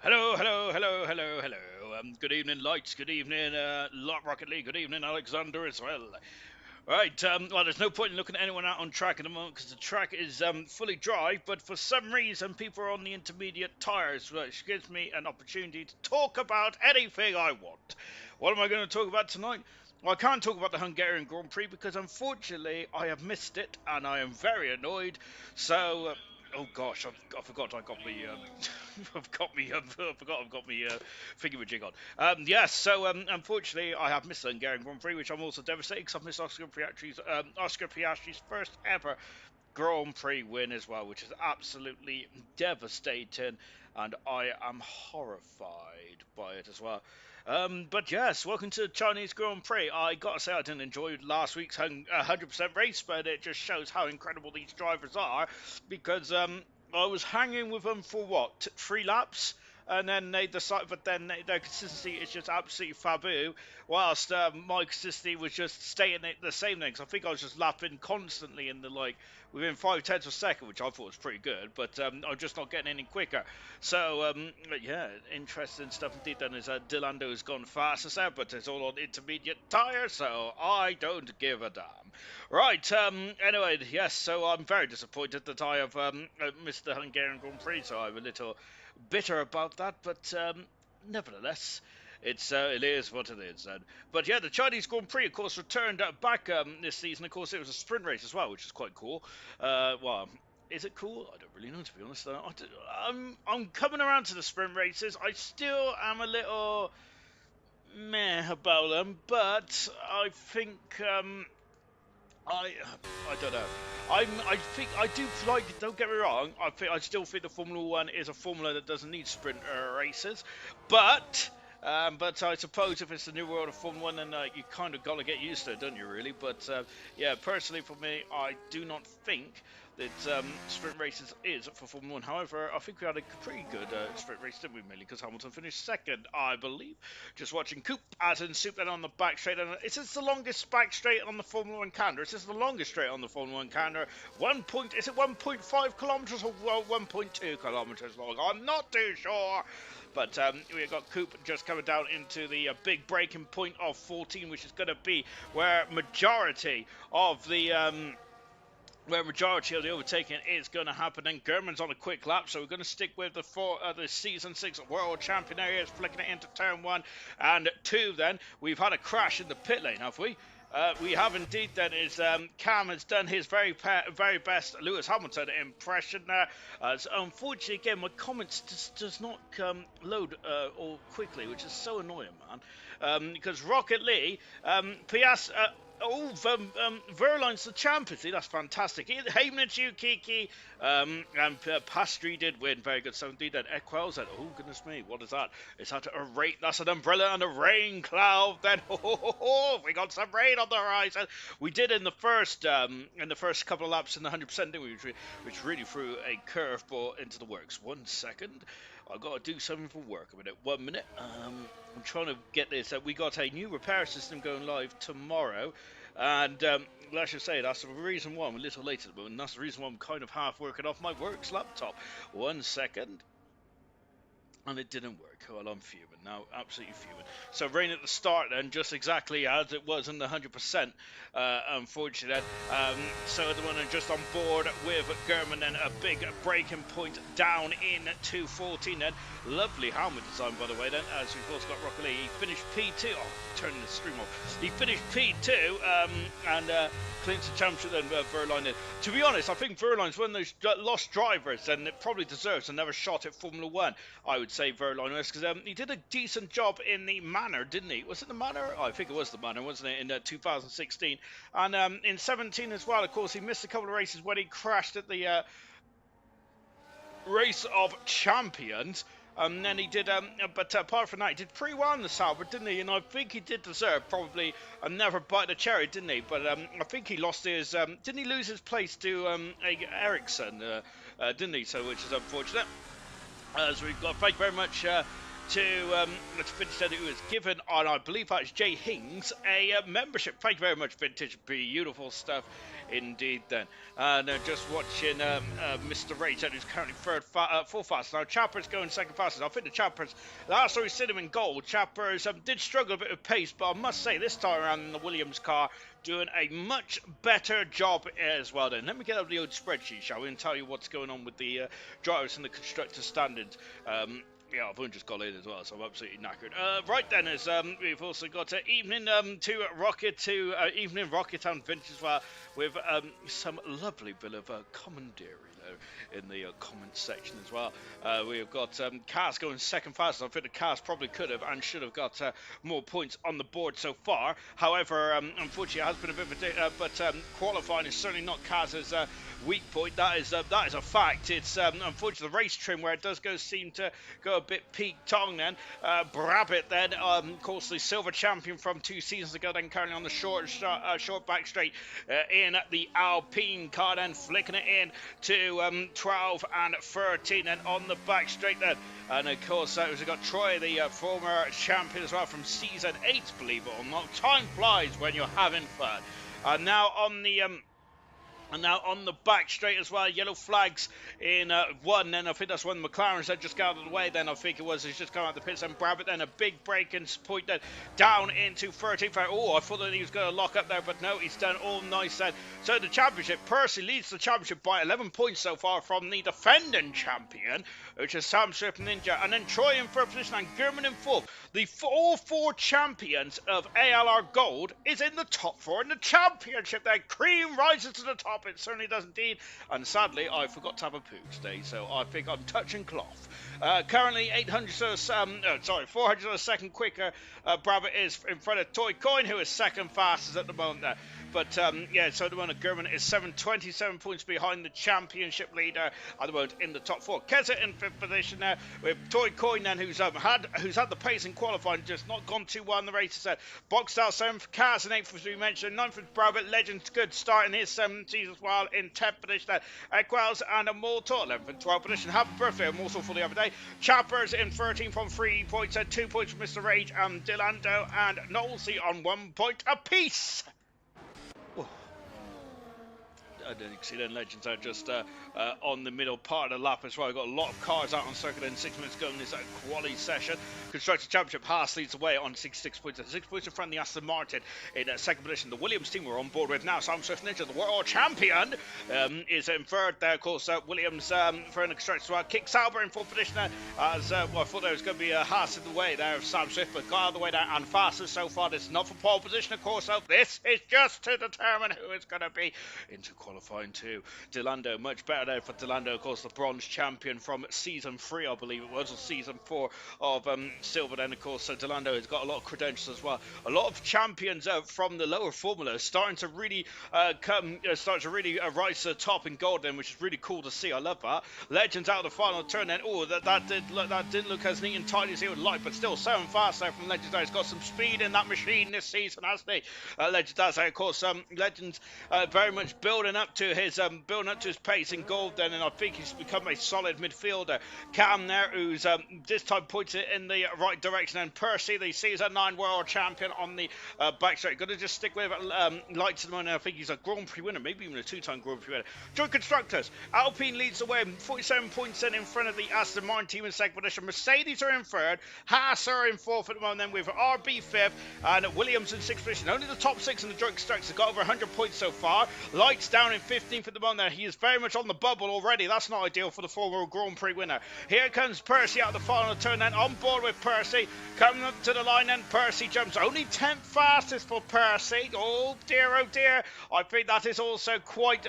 Hello, hello, hello, hello, hello. Good evening, Lights. Good evening, Rocket League. Good evening, Alexander as well. Right. Well, there's no point in looking at anyone out on track at the moment because the track is fully dry. But for some reason, people are on the intermediate tires, which gives me an opportunity to talk about anything I want. What am I going to talk about tonight? Well, I can't talk about the Hungarian Grand Prix because unfortunately I have missed it and I am very annoyed. So, oh gosh, I forgot I got me. I've got me. I forgot I've got me thingamajig on. Yes, so unfortunately I have missed the Hungarian Grand Prix, which I'm also devastated because I've missed Oscar Piastri's first ever Grand Prix win as well, which is absolutely devastating, and I am horrified by it as well. But yes, welcome to the Chinese Grand Prix. I gotta say, I didn't enjoy last week's 100% race, but it just shows how incredible these drivers are because I was hanging with them for what, 3 laps? And then they decide, but then their consistency is just absolutely faboo. Whilst my consistency was just staying at the same thing. 'Cause I think I was just lapping constantly in the like within 5 tenths of a second, which I thought was pretty good. But I'm just not getting any quicker. So yeah, interesting stuff indeed. Then is Delando has gone fastest there, but it's all on intermediate tires, so I don't give a damn. Right. Anyway, yes. So I'm very disappointed that I have missed the Hungarian Grand Prix. So I'm a little bitter about that, but nevertheless, it is what it is. But yeah, the Chinese Grand Prix, of course, returned back this season. Of course, it was a sprint race as well, which is quite cool. Well, is it cool? I don't really know, to be honest. I'm coming around to the sprint races. I still am a little meh about them, but I think I I don't know. I think I do like. Don't get me wrong. I still think the Formula One is a formula that doesn't need sprint races, but. But I suppose if it's the new world of Formula One, then you kind of got to get used to it, don't you? Really. But yeah, personally for me, I do not think that sprint races is for Formula One. However, I think we had a pretty good sprint race, didn't we? Mainly because Hamilton finished second, I believe. Just watching Coop as in Soup then on the back straight. And is this the longest back straight on the Formula One calendar? Is this the longest straight on the Formula One calendar? Is it 1.5 kilometers or 1.2 kilometers long? I'm not too sure. But we've got Coop just coming down into the big breaking point of 14, which is going to be where majority of the overtaking is going to happen. And German's on a quick lap, so we're going to stick with the season 6 world champion areas, flicking it into turn 1 and 2. Then we've had a crash in the pit lane, have we? We have indeed. Then is Cam has done his very best Lewis Hamilton impression there. So unfortunately, again, my comments just does not load all quickly, which is so annoying, man. Because Rocket Lee, Pias. Verline's the champ, is he? That's fantastic. Heyman and you, Kiki. And Pastry did win. Very good. 17 then. Equel said, oh, goodness me, what is that? Is that a rain? That's an umbrella and a rain cloud. Then, we got some rain on the horizon. We did in the first couple of laps in the 100%, didn't we? Which really threw a curveball into the works. 1 second. I've got to do something for work a minute. 1 minute. I'm trying to get this. We got a new repair system going live tomorrow. And let's just say that's the reason why I'm a little late at the moment. And that's the reason why I'm kind of half working off my works laptop. 1 second. And it didn't work. Well, I'm fuming now, absolutely fuming. So rain at the start then, just exactly as it was in the 100%, unfortunately. So the one just on board with German then, a big breaking point down in 214 then. Lovely helmet design, by the way, then, as we've also got Rocket Lee. He finished P2, turning the stream off. He finished P2, and clinch the championship then, Verline did. To be honest, I think Verline's one of those lost drivers, and it probably deserves another shot at Formula One. I would say Verline was, because he did a decent job in the Manor, didn't he? Was it the Manor? Oh, I think it was the Manor, wasn't it, in 2016? And in 17 as well, of course, he missed a couple of races when he crashed at the Race of Champions. And then he did, but apart from that, he did pretty well in the Sauber, didn't he? And I think he did deserve probably another bite of the cherry, didn't he? But I think he lost his, didn't he lose his place to Ericsson, didn't he? So, which is unfortunate. So we've got, thank you very much let's finish that it was given on, I believe that's Jay Hings, a membership. Thank you very much, Vintage. Beautiful stuff indeed then. And just watching Mr. Rage, who's currently fourth fastest. Now, Chapper's going second fastest. I think the Chapper's, last time we seen him in gold, Chapper's did struggle a bit with pace, but I must say, this time around in the Williams car, doing a much better job as well then. Let me get up the old spreadsheet, shall we, and tell you what's going on with the drivers and the constructor standards. Yeah, I've only just got in as well, so I'm absolutely knackered. Right then, is we've also got evening to evening Rocket and Vintage as well, with some lovely bit of commentary in the comment section as well. We've got Cars going second fastest. I think the Cars probably could have and should have got more points on the board so far. However, unfortunately, it has been a bit of but qualifying is certainly not Cars' weak point. That is a fact. It's unfortunately the race trim where it does seem to go a bit peak-tongue then. Brabbit then, of course, the silver champion from 2 seasons ago, then currently on the short back straight in the Alpine car, then flicking it in to 12 and 13 and on the back straight then. And of course, we've got Troy, the former champion as well from season 8, believe it or not. Time flies when you're having fun. Now on the back straight as well, yellow flags in 1, and I think that's when McLaren's had just got out of the way then, I think it was, he's just come out of the pits, and Brabbit then a big break and point then down into 13th. Oh, I thought that he was going to lock up there, but no, he's done all nice then. So the championship, Percy leads the championship by 11 points so far from the defending champion, which is Sam Swift Ninja, and then Troy in 3rd position and Gurman in 4th. All 4 champions of ALR Gold is in the top 4 in the championship there. Cream rises to the top. It certainly does indeed, and sadly I forgot to have a poo today, so I think I'm touching cloth. Currently 402nd quicker. Brabbit is in front of Toy Coin, who is second fastest at the moment there. But yeah, so at the moment Gurman is 727 points behind the championship leader at the moment in the top 4. Keza in 5th position now with Toy Coin then, who's had the pace in qualifying, just not gone too well in the races there. Boxstyle 7th, Cars in 8th as we mentioned, 9th with Brabbit, Legends good start in his 7th season as well in 10th position there. Equals and Immortal 11th and 12th position. Happy birthday Immortal for the other day. Chappers in 13th on 3 points and 2 points from Mr. Rage and Dilando and Knowlesy on 1 point apiece. I didn't see then Legends are just on the middle part of the lap as well. We've got a lot of cars out on circuit in 6 minutes going. This quality session. Constructor Championship, Haas leads the way on 66 points. 6 points in front of the Aston Martin in 2nd position. The Williams team we're on board with now. Sam Swift Ninja, the world champion, is in 3rd there. Of course, Williams for an constructor as well. Kick Sauber in 4th position there. As well, I thought there was going to be a Haas in the way there of Sam Swift, but got out of the way there and fastest so far. This is not for pole position, of course. So this is just to determine who is going to be into qualifying 2. Dilando, much better there for Dilando, of course, the bronze champion from season 3, I believe it was, or season 4 of Silver. Then, of course, Dilando has got a lot of credentials as well. A lot of champions from the lower formula starting to really rise to the top in gold, then, which is really cool to see. I love that. Legends out of the final turn. Then, oh, that didn't look as neat and tidy as he would like, but still so fast there from Legends. He's got some speed in that machine this season, hasn't he? Legends has, of course, Legends very much building up to his pace in gold then, and I think he's become a solid midfielder. Cam there, who's this time points it in the right direction, and Percy, the season 9 world champion on the back straight. Got to just stick with lights at the moment. I think he's a Grand Prix winner, maybe even a 2-time Grand Prix winner. Joint Constructors, Alpine leads the way, 47 points in front of the Aston Martin team in 2nd position. Mercedes are in 3rd, Haas are in 4th at the moment, then with RB 5th, and Williams in 6th position. Only the top 6 in the Joint Constructors have got over 100 points so far. Lights down in 15th at the moment there. He is very much on the bubble already. That's not ideal for the former Grand Prix winner. Here comes Percy out of the final turn then, on board with Percy. Coming up to the line then, Percy jumps. Only 10th fastest for Percy. Oh dear, oh dear. I think that is also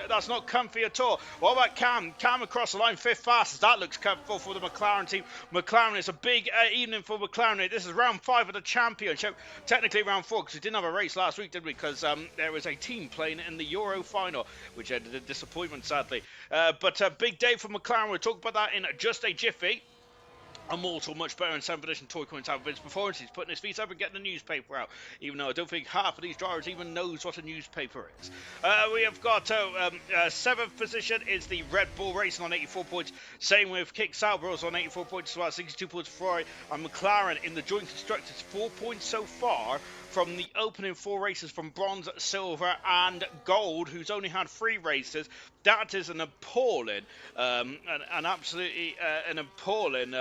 that's not comfy at all. What about Cam? Cam across the line, 5th fastest. That looks comfortable for the McLaren team. McLaren is a big evening for McLaren. This is round 5 of the championship. Technically round 4, because we didn't have a race last week, did we? Because there was a team playing in the Euro final, which ended in disappointment, sadly. But a big day for McLaren. We'll talk about that in just a jiffy. Immortal, much better in 7th position. Toy Coins having his performance. He's putting his feet up and getting the newspaper out, even though I don't think half of these drivers even knows what a newspaper is. We have got 7th position is the Red Bull Racing on 84 points. Same with Kick Sauber on 84 points as well, 62 points for Ferrari. And McLaren in the joint constructors, 4 points so far from the opening 4 races from bronze, silver, and gold, who's only had 3 races. That is an appalling, an absolutely an appalling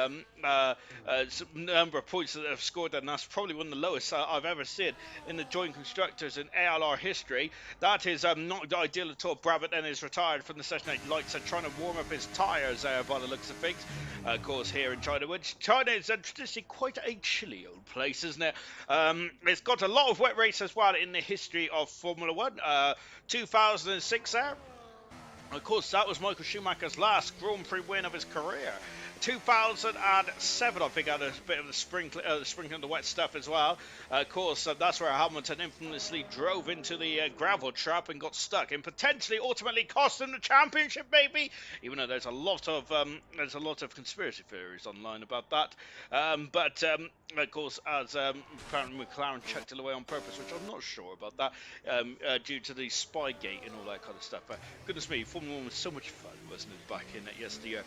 number of points that have scored, and that's probably one of the lowest I've ever seen in the joint constructors in ALR history. That is not ideal at all. Brabant then is retired from the session 8 lights and trying to warm up his tyres there by the looks of things. Of course, here in China, which China is traditionally quite a chilly old place, isn't it? It's got a lot of wet races as well in the history of Formula 1. 2006 there. Of course, that was Michael Schumacher's last Grand Prix win of his career. 2007, I think, had a bit of the sprinkling of the wet stuff as well. Of course, that's where Hamilton infamously drove into the gravel trap and got stuck, and potentially, ultimately, cost him the championship, maybe. Even though there's a lot of conspiracy theories online about that. But of course, as apparently McLaren chucked it away on purpose, which I'm not sure about that, due to the Spygate and all that kind of stuff. Goodness me, Formula 1 was so much fun, wasn't it, back in it yesteryear?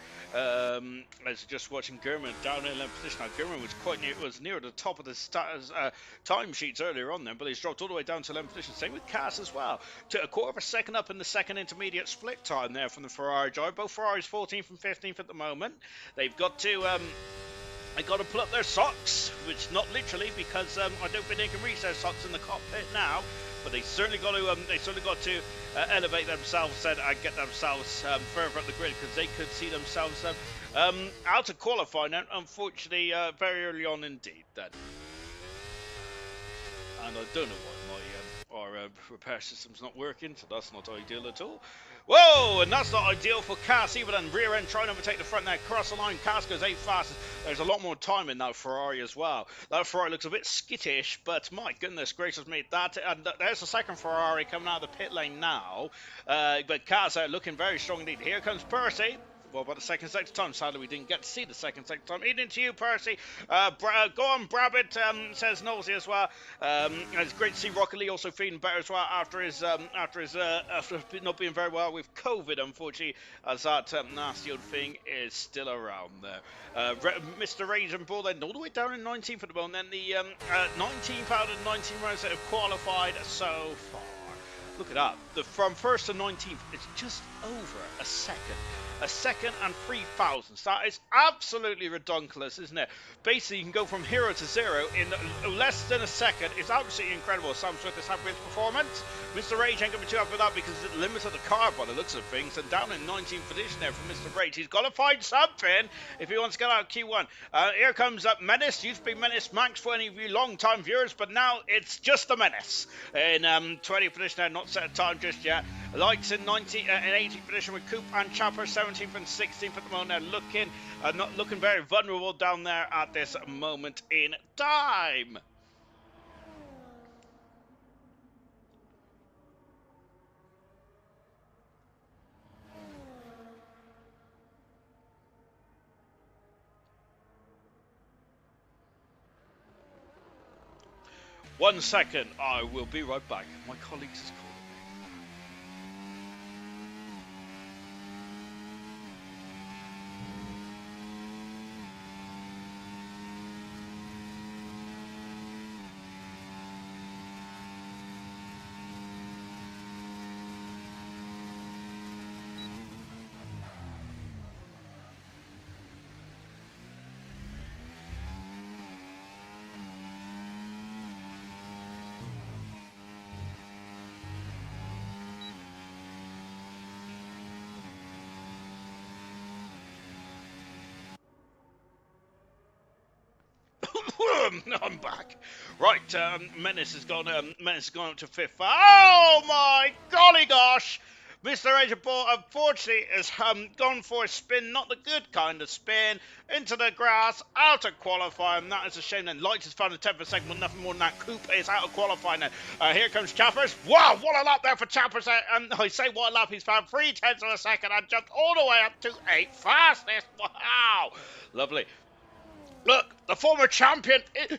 I was just watching German down in 11th position. Now, German was near the top of the timesheets earlier on then, but he's dropped all the way down to 11th position. Same with Cass as well. To a quarter of a second up in the second intermediate split time there from the Ferrari driver. Both Ferraris 14th and 15th at the moment. They've got to pull up their socks, which not literally, because I don't think they can reach their socks in the cockpit now. But they certainly got to elevate themselves and get themselves further up the grid, because they could see themselves out of qualifying, unfortunately, very early on indeed. Then, and I don't know why our repair system's not working, so that's not ideal at all. Whoa, and that's not ideal for Cass either. Then rear end trying to overtake the front there, cross the line. Cass goes 8 fastest. There's a lot more time in that Ferrari as well. That Ferrari looks a bit skittish, but my goodness gracious me, that, and there's the second Ferrari coming out of the pit lane now. But Cass looking very strong indeed. Here comes Percy. Well, about the second sector time. Sadly, we didn't get to see the second sector time. Evening to you, Percy. Go on, Brabant, says Nosey as well. It's great to see Rocket Lee also feeling better as well after not being very well with COVID, unfortunately, as that nasty old thing is still around there. Mr. Raging Bull then all the way down in 19th at the moment. Then the 19th out of 19 rounds that have qualified so far. Look at that. From 1st to 19th, it's just over a second. A second and 3 thousandths. That is absolutely redonkulous, isn't it? Basically, you can go from 0 to 0 in less than a second. It's absolutely incredible. Sam Swift is happy with his performance. Mr. Rage ain't going to be too happy with that because it limits the car by the looks of things. And down in 19th position there for Mr. Rage. He's got to find something if he wants to get out of Q1. Here comes Menace. Used to be Menace Max for any of you long-time viewers, but now it's just the Menace. In 20th position there, not set a time just yet. Lights in 18th position with Coop and Chopper, 17th and 16th at the moment. They're not looking very vulnerable down there at this moment in time. One second, I will be right back. My colleagues is calling. I'm back. Right, Menace has gone up to 5th. Oh my golly gosh! Mr. Agent Ball, unfortunately, has gone for a spin, not the good kind of spin, into the grass, out of qualifying. That is a shame. Then Lights has found a 10th second, but nothing more than that. Coop is out of qualifying now. Here comes Chappers. Wow, what a lap there for Chappers. I say what a lap he's found. 0.3 of a second and jumped all the way up to 8th fastest. Wow, lovely. Look, the former champion is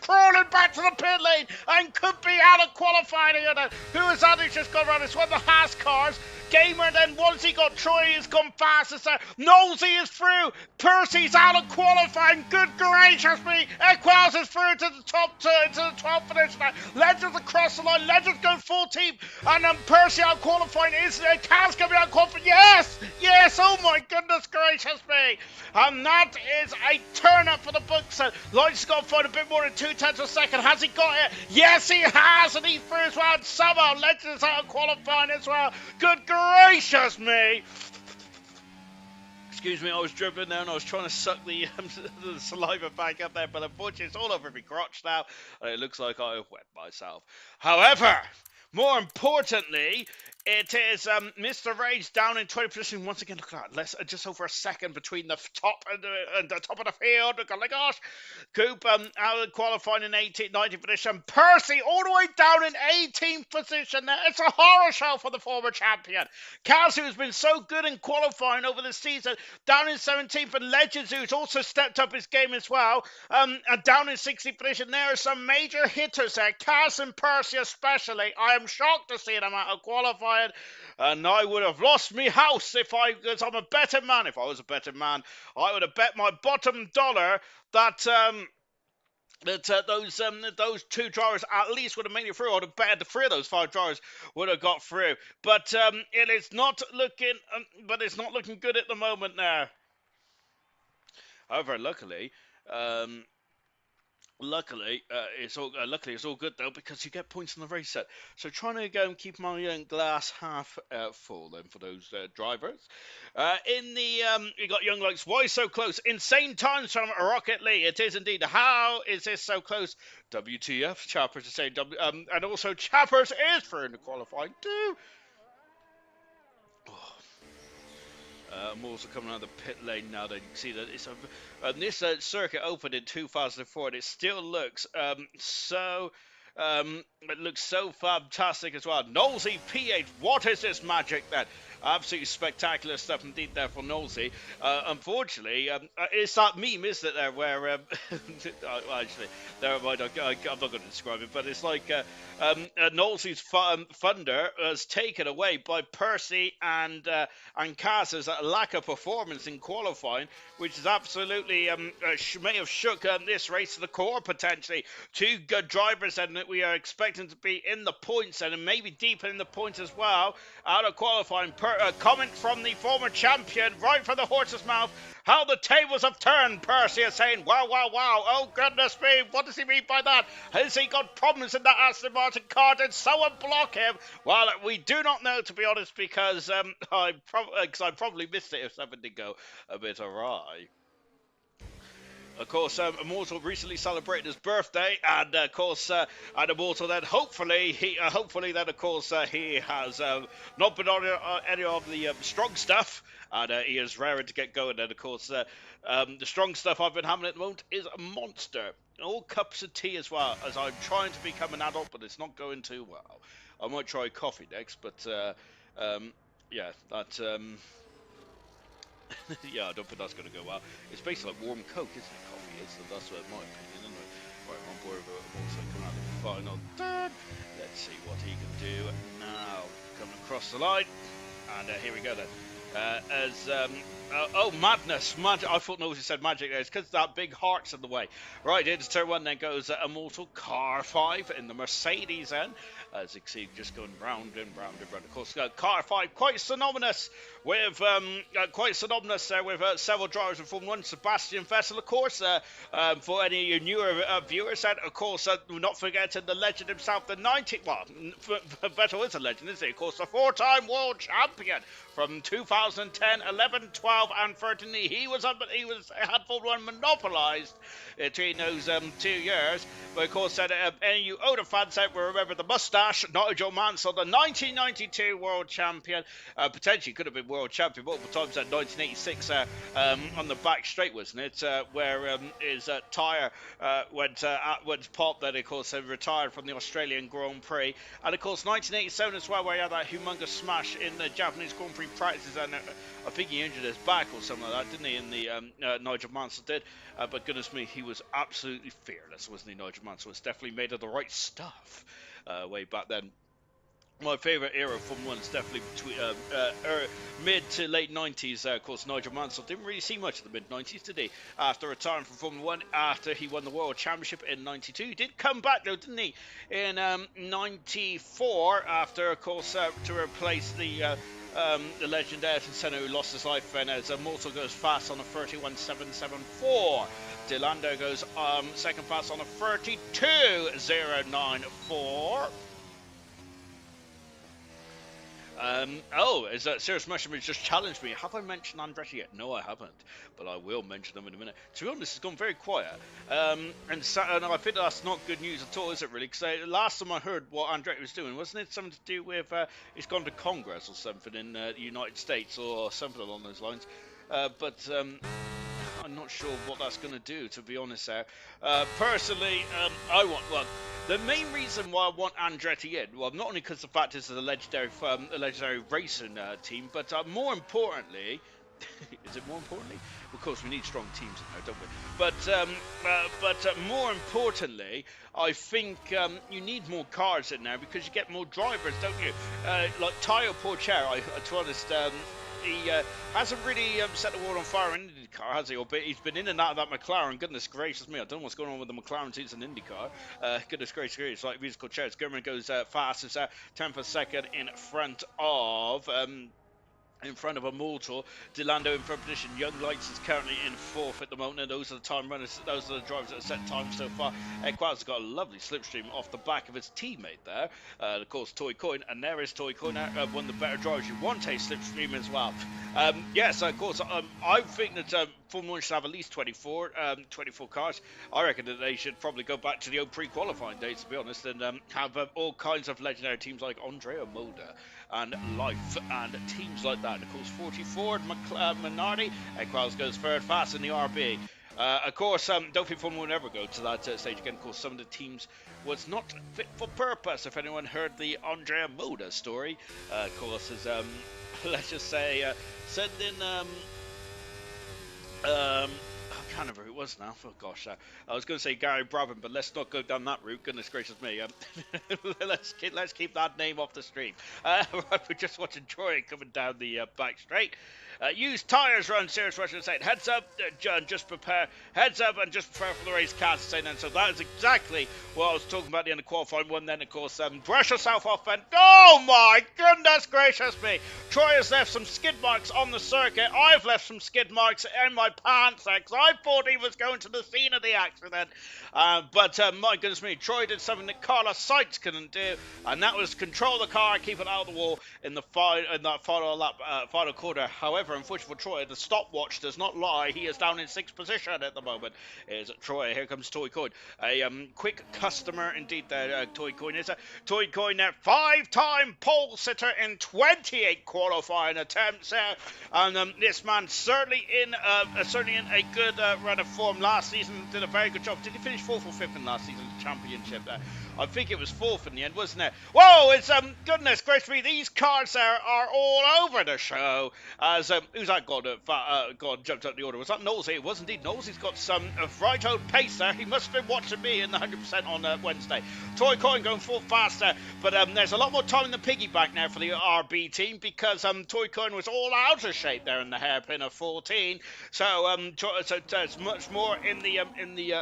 crawling back to the pit lane and could be out of qualifying here. Who is that who's just gone around? It's one of the Haas cars. Gamer then, once he got Troy, he's come fastest there. Nosy is through. Percy's out of qualifying. Good gracious me. Equals is through to the top two, to the top finish now. Legends across the line. Legends go full team. And then Percy out qualifying. Is Kaz going to be out qualifying? Yes! Yes! Oh my goodness gracious me. And that is a turn up for the books. Light's got to find a bit more than 2/10 of a second. Has he got it? Yes, he has. And he's through as well. And somehow Legends out of qualifying as well. Good gracious me. Excuse me, I was dribbling there and I was trying to suck the saliva back up there, but unfortunately it's all over my crotch now, and it looks like I have wet myself. However, more importantly, it is Mr. Rage down in 20th position once again. Look at that, just over a second between the top and the top of the field. Look, oh my gosh, Coop out of qualifying in 18th, 19th position. Percy all the way down in 18th position. Now it's a horror show for the former champion. Kaz, who's been so good in qualifying over the season, down in 17th, and Legends, who's also stepped up his game as well, and down in 60th position. There are some major hitters there, Kaz and Percy especially. I am shocked to see them out of qualifying. And I would have lost me house because I'm a betting man. If I was a betting man, I would have bet my bottom dollar that those two drivers at least would have made it through. I would have bet the 3 of those 5 drivers would have got through. But it is not looking. But it's not looking good at the moment now. However, luckily. Luckily, it's all good though, because you get points in the race set. So trying to go and keep my glass half full then for those drivers. In the you got Young Likes. Why so close? Insane times from Rocket Lee. It is indeed. How is this so close? WTF? Chappers is saying and also Chappers is through in the qualifying too. I'm also coming out of the pit lane now. That you can see that it's this circuit opened in 2004, and it still looks it looks so fantastic as well. Nosy P8, what is this magic then? Absolutely spectacular stuff indeed there for Nosy. Unfortunately, it's that meme, isn't it, there, where, actually, never mind, I'm not going to describe it, but it's like Nosy's thunder was taken away by Percy and Kaz's lack of performance in qualifying, which is absolutely, may have shook this race to the core, potentially. 2 good drivers, and we are expecting to be in the points, and maybe deeper in the points as well, out of qualifying. Comment from the former champion, right from the horse's mouth. How the tables have turned, Percy is saying. Wow, wow, wow. Oh, goodness me. What does he mean by that? Has he got problems in that Aston Martin car? Did someone block him? Well, we do not know, to be honest, because I probably missed it if something did go a bit awry. Of course, Immortal recently celebrated his birthday, and of course, and Immortal then hopefully he has not been on any of the strong stuff, and he is raring to get going. And of course, the strong stuff I've been having at the moment is a Monster, all cups of tea as well, as I'm trying to become an adult, but it's not going too well. I might try coffee next, but yeah, that. Yeah, I don't think that's going to go well. It's basically like warm Coke, isn't it? Coffee is, so that's what my opinion, anyway. Right, I'm on board with it. Also coming out of the final third. Let's see what he can do now. Coming across the line. And here we go then. Oh, madness. I thought Nosy said magic there. It's because that big heart's in the way. Right, into turn 1 then goes Immortal Car 5 in the Mercedes then. As you can see, just going round and round and round. Of course, Car 5 quite synonymous with there with several drivers in Formula 1. Sebastian Vettel, of course, for any of you newer viewers. And of course, not forgetting the legend himself, the Vettel is a legend, isn't he? Of course, the 4-time world champion from 2010, 11, 12, and 13. He had Formula 1 monopolised between those 2 years. But of course, any of you older fans out will remember the mustache, Nigel Mansell, the 1992 world champion. Potentially could have been world champion multiple times at 1986 on the back straight, wasn't it? Where his tyre went pop. Then, of course, retired from the Australian Grand Prix. And of course, 1987 as well, where he had that humongous smash in the Japanese Grand Prix practices, and I think he injured his back or something like that, didn't he? In the Nigel Mansell did, but goodness me, he was absolutely fearless, wasn't he? Nigel Mansell was definitely made of the right stuff way back then. my favourite era of Formula 1 is definitely between mid to late 90s. Of course, Nigel Mansell didn't really see much of the mid 90s, did he? After retiring from Formula 1, after he won the World Championship in 92. He did come back, though, didn't he? In 94, after, of course, to replace the legend Ayrton Senna, who lost his life then, as Mortal goes fast on a 31.774. Delando goes second fast on a 32.094. Is that Serious Mushroom has just challenged me? Have I mentioned Andretti yet? No, I haven't, but I will mention them in a minute. To be honest, it's gone very quiet, and I think that's not good news at all, is it really? Because last time I heard what Andretti was doing, wasn't it something to do with he's gone to Congress or something in the United States or something along those lines? But I'm not sure what that's going to do, to be honest there. Personally, the main reason why I want Andretti in, well, not only because the fact this is a legendary racing team, but more importantly, is it more importantly? Of course, we need strong teams in there, don't we? But more importantly, I think you need more cars in there because you get more drivers, don't you? Like Tayo Porcher, to be honest, he hasn't really set the world on fire in IndyCar, has he? Or he's been in and out of that McLaren. Goodness gracious me, I don't know what's going on with the McLaren since an IndyCar. Goodness gracious, it's like musical chairs. German goes fast as 10th per second in front of a Mortal. Delando in front position. Young Lights is currently in fourth at the moment, and those are the time runners, those are the drivers that have set time so far. Equaz got a lovely slipstream off the back of his teammate there. Of course, Toy Coin, and there is Toy Coin, one of the better drivers. You want a slipstream as well. Yes, of course, I think that Formula 1 should have at least 24 cars. I reckon that they should probably go back to the old pre-qualifying days, to be honest, and have all kinds of legendary teams like Andrea Moda and Life and teams like that. And of course, 44 Minardi. Equals goes third fast in the RB. Of course, don't think Formula 1 will ever go to that stage again. Of course, some of the teams was not fit for purpose. If anyone heard the Andrea Moda story, of course, is let's just say send in I can't remember who it was now. Oh gosh, I was going to say Gary Brabham, but let's not go down that route. Goodness gracious me. Let's keep that name off the stream. We're just watching Troy coming down the back straight. Use tyres around Serious Russian saying heads up, John, just prepare. Heads up and just prepare for the race, Cass saying then. So that is exactly what I was talking about at the end of qualifying one. Then of course, brush yourself off and oh my goodness gracious me. Troy has left some skid marks on the circuit. I've left some skid marks in my pants because I thought he was going to the scene of the accident. But my goodness me, Troy did something that Carlos Sainz couldn't do, and that was control the car, keep it out of the wall in that final lap, final quarter. However, unfortunately for Troy, the stopwatch does not lie. He is down in 6th position at the moment. Is Troy? Here comes Toy Coin. A quick customer indeed there. Toy Coin is a Toy Coin there. 5-time pole sitter in 28 qualifying attempts. And this man certainly in a good run of form last season. Did a very good job. Did he finish 4th or 5th in last season's championship there? I think it was 4th in the end, wasn't it? Whoa, it's goodness gracious me, these cars there are all over the show. As who's that God jumped up the order? Was that Knowlesy? It was indeed Knowlesy's got some right old pace there. He must have been watching me in the 100% on Wednesday. Toy Coin going full faster, but there's a lot more time in the piggyback now for the RB team because Toy Coin was all out of shape there in the hairpin of 14. So there's much more in the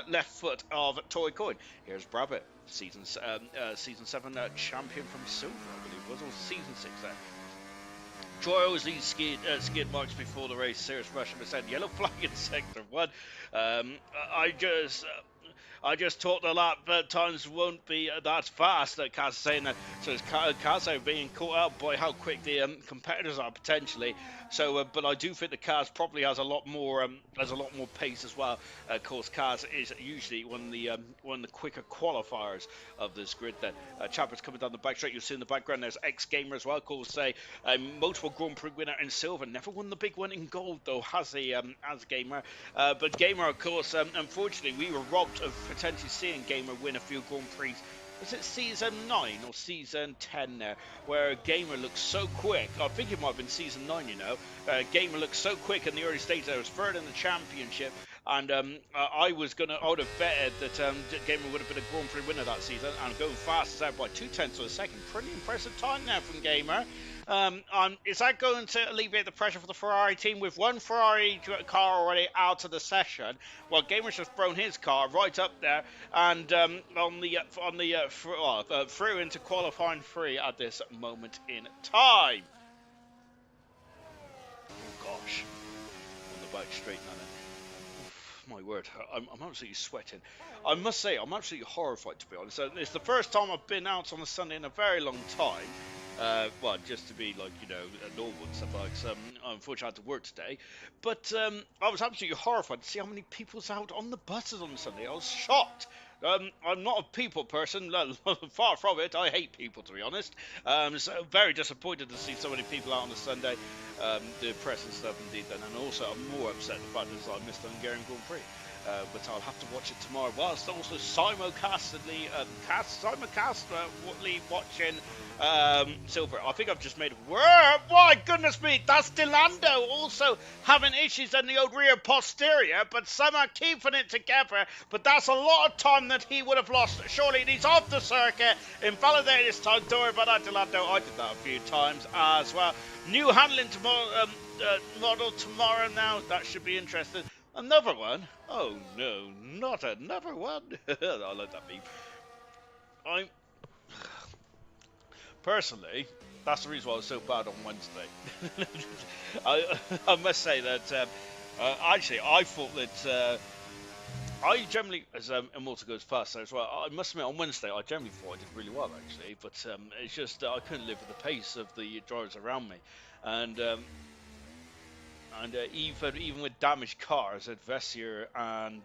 left foot of Toy Coin. Here's Brabbit. Season 7 champion from Silver, I believe it was, or season 6 there. Troy always leads skid marks before the race. Serious Russian percent yellow flag in sector 1. I just thought the lap times won't be that fast. Kaz saying that, so it's Kaz being caught out by how quick the competitors are potentially. So, but I do think the Kaz probably has a lot more pace as well. Of course, Kaz is usually one of the quicker qualifiers of this grid. Then Chapper's coming down the back straight. You'll see in the background there's X Gamer as well. Of course, multiple Grand Prix winner in silver, never won the big one in gold though. Has Gamer, but Gamer, of course, unfortunately, we were robbed of potentially seeing Gamer win a few Grand Prix. Was it season 9 or season 10 there, where Gamer looks so quick? I think it might have been season 9, you know. Gamer looked so quick in the early stages. There was third in the championship, and I would have betted that Gamer would have been a Grand Prix winner that season, and going fastest out by 0.2 of a second. Pretty impressive time now from Gamer. Is that going to alleviate the pressure for the Ferrari team with one Ferrari car already out of the session? Well, Gamer's just thrown his car right up there and through into qualifying 3 at this moment in time. Oh gosh, on the back straight now. My word, I'm absolutely sweating. I must say, I'm absolutely horrified, to be honest. It's the first time I've been out on a Sunday in a very long time. Well, just to be like, normal and stuff like that. Unfortunately, I had to work today. But I was absolutely horrified to see how many people's out on the buses on Sunday. I was shocked. I'm not a people person, far from it. I hate people, to be honest. So very disappointed to see so many people out on a Sunday. The press and stuff, indeed. And also, I'm more upset the fact that I missed the Hungarian Grand Prix. But I'll have to watch it tomorrow. Whilst also simulcastly watching Silver. I think I've just made a word. My goodness me, that's Delando also having issues in the old rear posterior, but somehow keeping it together. But that's a lot of time that he would have lost. Surely he's off the circuit, invalidated this time. Don't worry about that, Delando. I did that a few times as well. New handling tomorrow, model tomorrow now. That should be interesting. Another one? Oh no, not another one. I like that meme. Personally, that's the reason why I was so bad on Wednesday. I must say that actually I thought that I generally, as Immortal goes fast as well, I must admit on Wednesday I generally thought I did really well actually, but it's just I couldn't live with the pace of the drivers around me, and even with damaged cars at Vessier and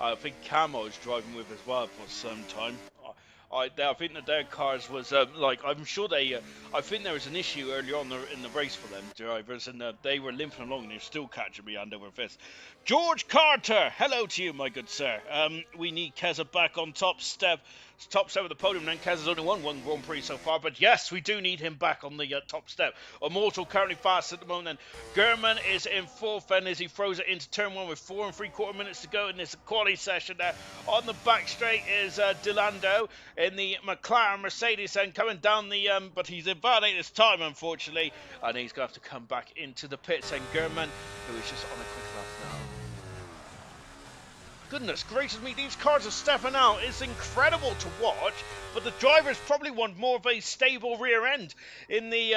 I think Camo was driving with as well for some time. I think that their cars was I'm sure they. I think there was an issue earlier on in the race for them drivers, and they were limping along, and they're still catching me hand over fist. George Carter, hello to you, my good sir. We need Keza back on top step of the podium. Then Keza's only won one Grand Prix so far, but yes, we do need him back on the top step. Immortal currently fast at the moment. German is in fourth, and as he throws it into turn 1 with 4 3/4 minutes to go in this quality session there. On the back straight is Delando in the McLaren Mercedes, and coming down the but he's invalidated his time, unfortunately, and he's going to have to come back into the pits. And German, who is just on a quick lap now. Goodness gracious me, these cars are stepping out. It's incredible to watch, but the drivers probably want more of a stable rear end in the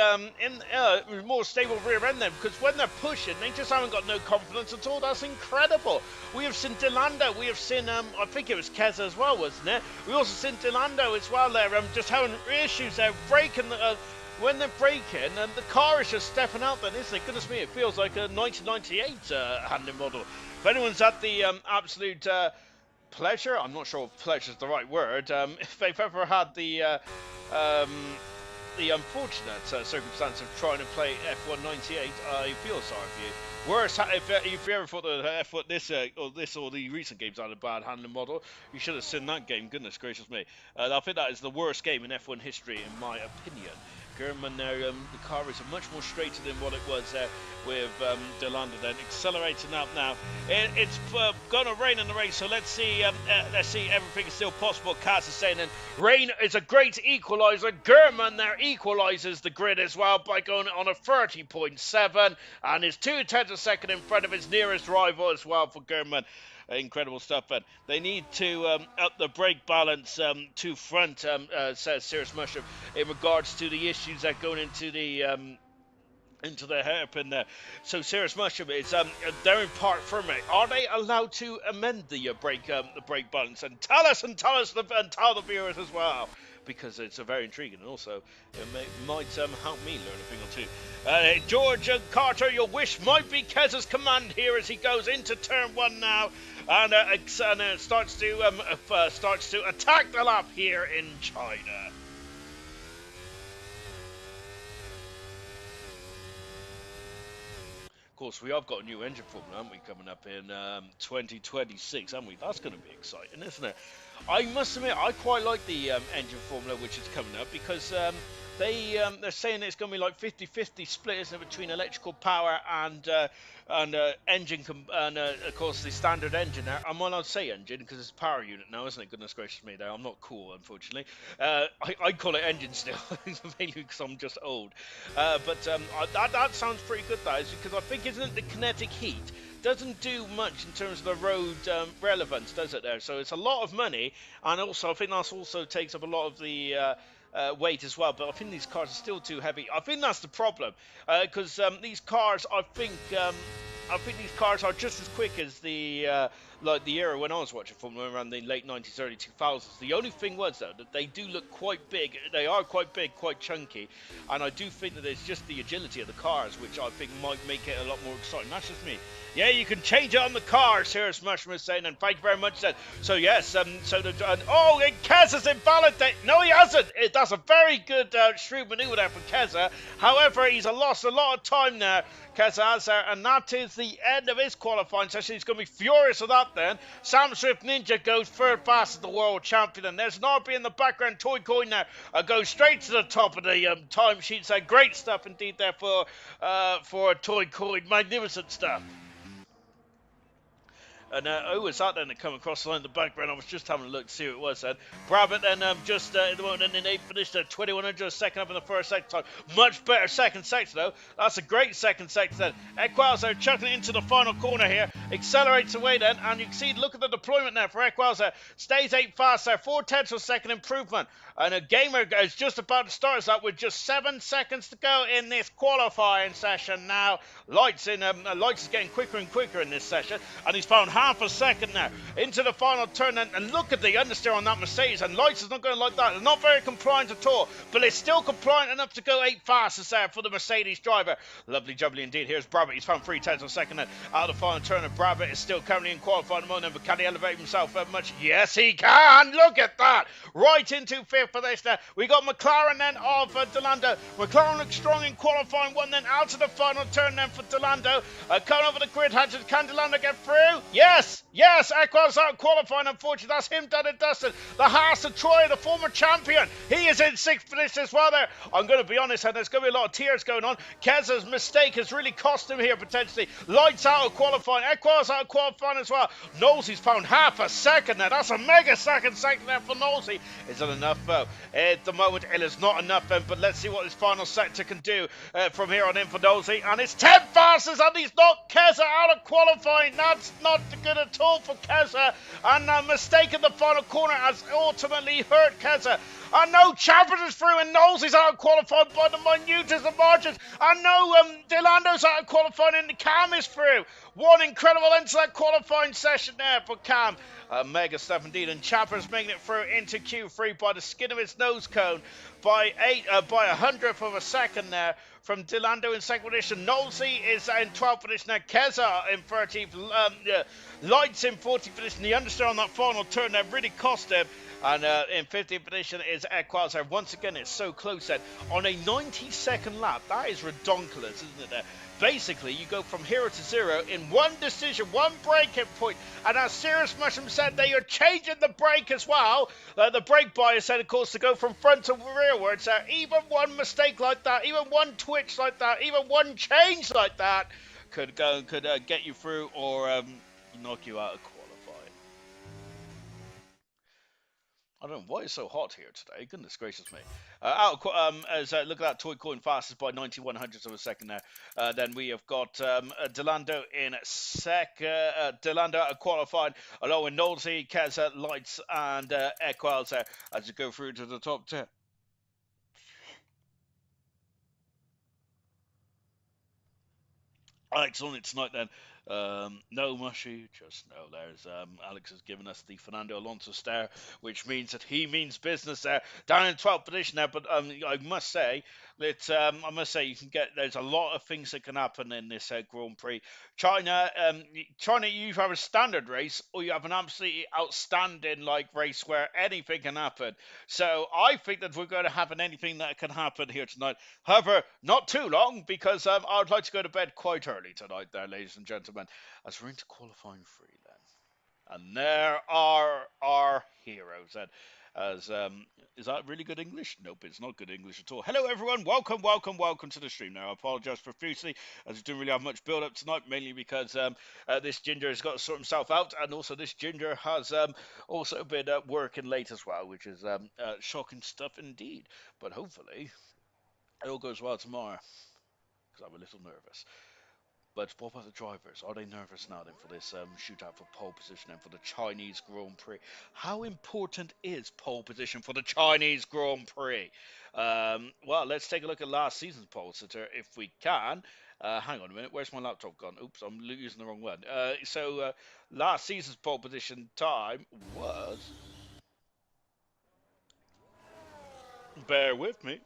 more stable rear end then, because when they're pushing, they just haven't got no confidence at all. That's incredible. We have seen Delando, we have seen I think it was Keza as well, wasn't it? We also seen Delando as well there, just having issues there, braking when they're braking, and the car is just stepping out then, isn't it? Goodness me, it feels like a 1998 handling model. If anyone's had the absolute pleasure, I'm not sure if pleasure is the right word, if they've ever had the unfortunate circumstance of trying to play F1 98, I feel sorry for you. Worse, if you ever thought that F1 or the recent games had a bad handling model, you should have seen that game. Goodness gracious me! I think that is the worst game in F1 history, in my opinion. German there, the car is much more straighter than what it was with Delanda then accelerating up now. It's going to rain in the race, so let's see everything is still possible. Cass is saying, and rain is a great equaliser. German there equalises the grid as well by going on a 30.7 and is 2/10 a second in front of his nearest rival as well for German. Incredible stuff, and they need to up the brake balance to front, says Cirrus Mushroom, in regards to the issues that going into the hairpin there. So Cirrus Mushroom is they're in park permit. Are they allowed to amend the brake balance? And tell us and tell the viewers as well, because it's very intriguing, and also it might help me learn a thing or two. George Carter, your wish might be Kez's command here as he goes into turn 1 now, and starts to attack the lap here in China. Of course, we have got a new engine formula, haven't we, coming up in 2026, haven't we? That's going to be exciting, isn't it? I must admit, I quite like the engine formula which is coming up, because they're saying it's going to be like 50-50 split, isn't it, between electrical power and engine and of course the standard engine. Now, I'm allowed to say engine because it's power unit now, isn't it? Goodness gracious me, there. I'm not cool, unfortunately. I call it engine still, mainly because I'm just old. That sounds pretty good, that is, because I think isn't it the kinetic heat doesn't do much in terms of the road relevance, does it? There, so it's a lot of money, and also I think that also takes up a lot of the weight as well. But I think these cars are still too heavy. I think that's the problem because these cars, I think these cars are just as quick as the like the era when I was watching Formula 1 around the late 90s, early 2000s. The only thing was though that they do look quite big. They are quite big, quite chunky, and I do think that it's just the agility of the cars which I think might make it a lot more exciting. That's just me. Yeah, you can change it on the cars here, as Mushroom is saying, and thank you very much. So yes, Kez has invalidated. No, he hasn't. That's a very good shrewd manoeuvre there for Keza. However, he's lost a lot of time there, Keza has there, and that is the end of his qualifying session. He's going to be furious with that then. Sam Swift Ninja goes third fast as the world champion, and there's an RB in the background. Toy Coin now goes straight to the top of the timesheets. Great stuff indeed there for Toy Coin. Magnificent stuff. And who was that then that come across the line in the background? I was just having a look to see who it was then. Brabant then just in the moment in 8th finished at 2100, second up in the first sector time. Much better second sector though. That's a great second sector then. Equals there chucking it into the final corner here. Accelerates away then, and you can see, look at the deployment there for Equals there. Stays 8 fast there, 4/10 of a second improvement. And a gamer is just about to start us up with just 7 seconds to go in this qualifying session now. Lights is getting quicker and quicker in this session, and he's found half a second now into the final turn. And look at the understeer on that Mercedes, and Lights is not going like that. It's not very compliant at all, but it's still compliant enough to go 8 fastest there for the Mercedes driver. Lovely jubbly indeed. Here's Brabant. He's found 3/10 of a second then out of the final turn, and Brabant is still currently in qualifying at the moment, but can he elevate himself much? Yes, he can. Look at that. Right into 5th position there. We got McLaren then of Delando. McLaren looks strong in qualifying one, then out to the final turn then for Delando. Coming over the grid hatches. Can Delando get through? Yes. Equals out qualifying. Unfortunately, that's him done and dusted. The Haas of Troy, the former champion. He is in 6th position as well there. I'm going to be honest, and there's going to be a lot of tears going on. Keza's mistake has really cost him here potentially. Lights out of qualifying. Equals out of qualifying as well. Nosey's found half a second there. That's a mega second there for Nosey. Is that enough though? At the moment, it is not enough then, but let's see what his final sector can do from here on in for Nosey. And it's 10 fastest, and he's knocked Keza out of qualifying. That's not good at all for Keza. And a mistake in the final corner has ultimately hurt Keza. And no, Chafford is through, and Knowles is out of qualifying by the minutest of margins. And no, Delando's out of qualifying, and Cam is through. One incredible end to that qualifying session there for Cam. Mega stuff indeed, and Chafford's making it through into Q3 by the skin of his nose cone by a hundredth of a second there from Delando in 2nd position. Knowlesy is in 12th position there. Keza in 13th. Lights in 14th position. The understeer on that final turn there really cost him. And in 15th position is Equals. Once again, it's so close then. On a 90-second lap, that is redonkulous, isn't it there? Basically, you go from 0 to 0 in one decision, one braking point. And as Serious Mushroom said, they are changing the brake as well. The brake bias said, of course, to go from front to rearwards. Even one mistake like that, even one twitch like that, even one change like that could get you through or knock you out of qualifying. I don't know why it's so hot here today. Goodness gracious me. Look at that, Toy Coin fastest by 91 hundredths of a second now. Then we have got Delando in Delando qualified along with Nolsey, Keza, Lights, and Equals as you go through to the top 10. Alex on it tonight then. No, Mushy, just no. There's Alex has given us the Fernando Alonso stare, which means that he means business there. Down in 12th position there, but I must say that you can get. There's a lot of things that can happen in this Grand Prix. China, you have a standard race, or you have an absolutely outstanding race where anything can happen. So I think that we're going to have anything that can happen here tonight. However, not too long because I would like to go to bed quite early tonight, there, ladies and gentlemen, as we're into qualifying 3 then. And there are our heroes then. As is that really good English? Nope, it's not good English at all. Hello, everyone. Welcome, welcome, welcome to the stream. Now, I apologise profusely as we didn't really have much build up tonight, mainly because this ginger has got to sort himself out, and also this ginger has also been working late as well, which is shocking stuff indeed. But hopefully, it all goes well tomorrow because I'm a little nervous. But what about the drivers? Are they nervous now then for this shootout for pole position and for the Chinese Grand Prix? How important is pole position for the Chinese Grand Prix? Well, let's take a look at last season's pole sitter if we can. Hang on a minute, where's my laptop gone? Oops, I'm using the wrong one. Last season's pole position time was. Bear with me,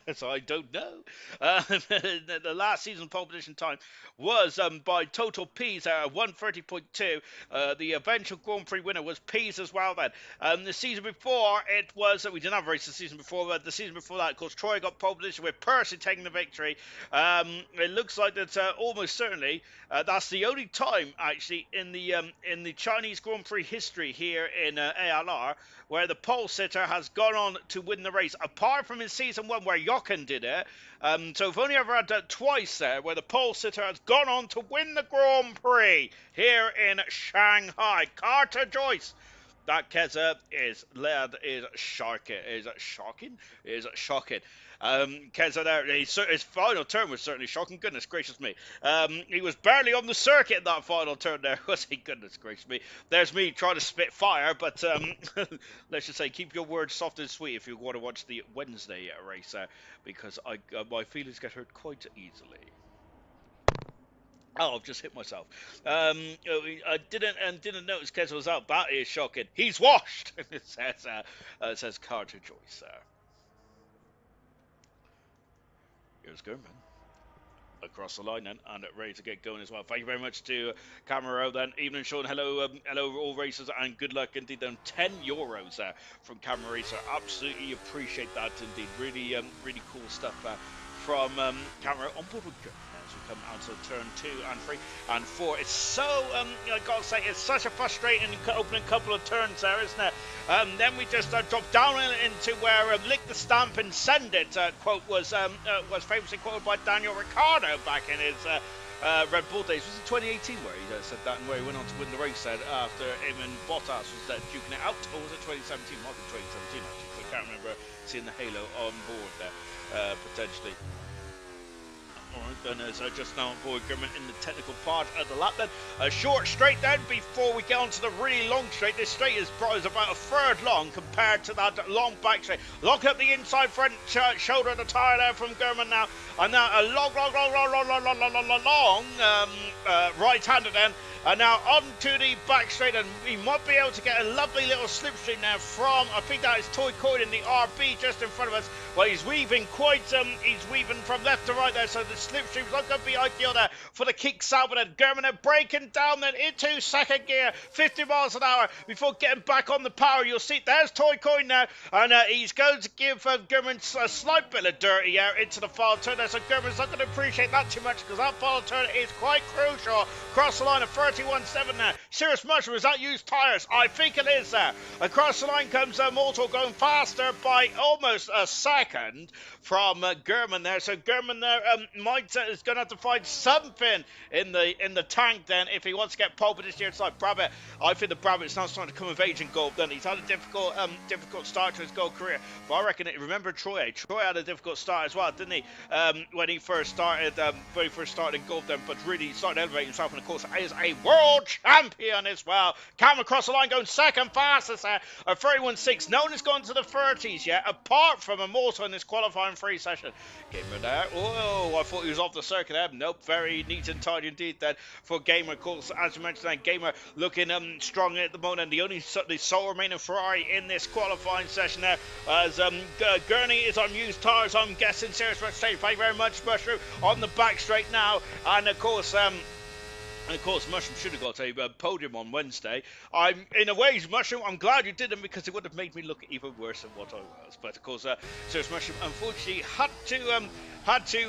as I don't know. The last season pole position time was by total P's 130.2. The eventual Grand Prix winner was P's as well then. The season before, it was, we didn't have a race the season before, but the season before that, of course, Troy got pole position with Percy taking the victory. It looks like that almost certainly that's the only time, actually, in the Chinese Grand Prix history here in ALR where the pole sitter has gone on to win the race, apart from in season one where Jochen did it. So we've only ever had that twice there, where the pole sitter has gone on to win the Grand Prix here in Shanghai. Carter Joyce. That Keza is shocking. Is shocking. Keza there, his final turn was certainly shocking. Goodness gracious me. He was barely on the circuit in that final turn there, was he? Goodness gracious me. There's me trying to spit fire, but let's just say keep your words soft and sweet if you want to watch the Wednesday race, because my feelings get hurt quite easily. Oh, I've just hit myself. I didn't notice Kez was out. That is shocking. He's washed. It says Carter Joyce. Here's Gurman across the line then, and ready to get going as well. Thank you very much to Camaro then. Evening, Sean. Hello, hello all racers, and good luck indeed. Then €10 from Camera Racer. Absolutely appreciate that indeed. Really, really cool stuff from Camaro on board with Gurman. We come out to turn 2 and 3 and 4. It's so, I gotta say, it's such a frustrating opening couple of turns there, isn't it? Then we just drop down into where lick the stamp and send it quote was famously quoted by Daniel Ricciardo back in his Red Bull days. Was it 2018 where he said that, and where he went on to win the race after him and Bottas was duking it out, or was it 2017? Might be 2017 actually, I can't remember seeing the halo on board there potentially. Alright, then as just now on board Gurman in the technical part of the lap then. A short straight then before we get on to the really long straight. This straight is about a third long compared to that long back straight. Lock up the inside front shoulder of the tyre there from Gurman now. And now a long right-hander then. And now on to the back straight, and we might be able to get a lovely little slipstream now from, I think that is Toy Coin in the RB just in front of us. Well, he's weaving he's weaving from left to right there, so the slipstream's not going to be ideal there for the kick salvo. And Gurman breaking down then into second gear, 50 miles an hour before getting back on the power. You'll see there's Toy Coin now, and he's going to give Gurman a slight bit of dirty air into the final turn there, so Gurman's not going to appreciate that too much because that final turn is quite crucial. Cross the line of 31.7 there. Serious Mushroom, is that used tyres? I think it is there. Across the line comes Mortal going faster by almost a second from Gurman there. So Gurman there is going to have to find something in the tank then if he wants to get pole position here inside Brabant. I think the Brabant's now starting to come of age in golf then. He's had a difficult start to his golf career. But I reckon remember Troy. Troy had a difficult start as well, didn't he? When he first started in golf then, but really started elevating himself, and of course is a world champion as well. Cam across the line going second fastest there. A 31.6. No one has gone to the 30s yet, apart from Immortal in this qualifying free session. Gamer there. Oh, I thought he was off the circuit there. Nope, very neat and tidy indeed then for Gamer. Of course, as you mentioned, then Gamer looking strong at the moment. The sole remaining Ferrari in this qualifying session there. As Gurney is on used tyres, I'm guessing. Serious Mushroom, thank you very much, Mushroom, on the back straight now. And of course, Mushroom should have got a podium on Wednesday. In a way, Mushroom, I'm glad you didn't, because it would have made me look even worse than what I was. But of course, Serious Mushroom unfortunately had to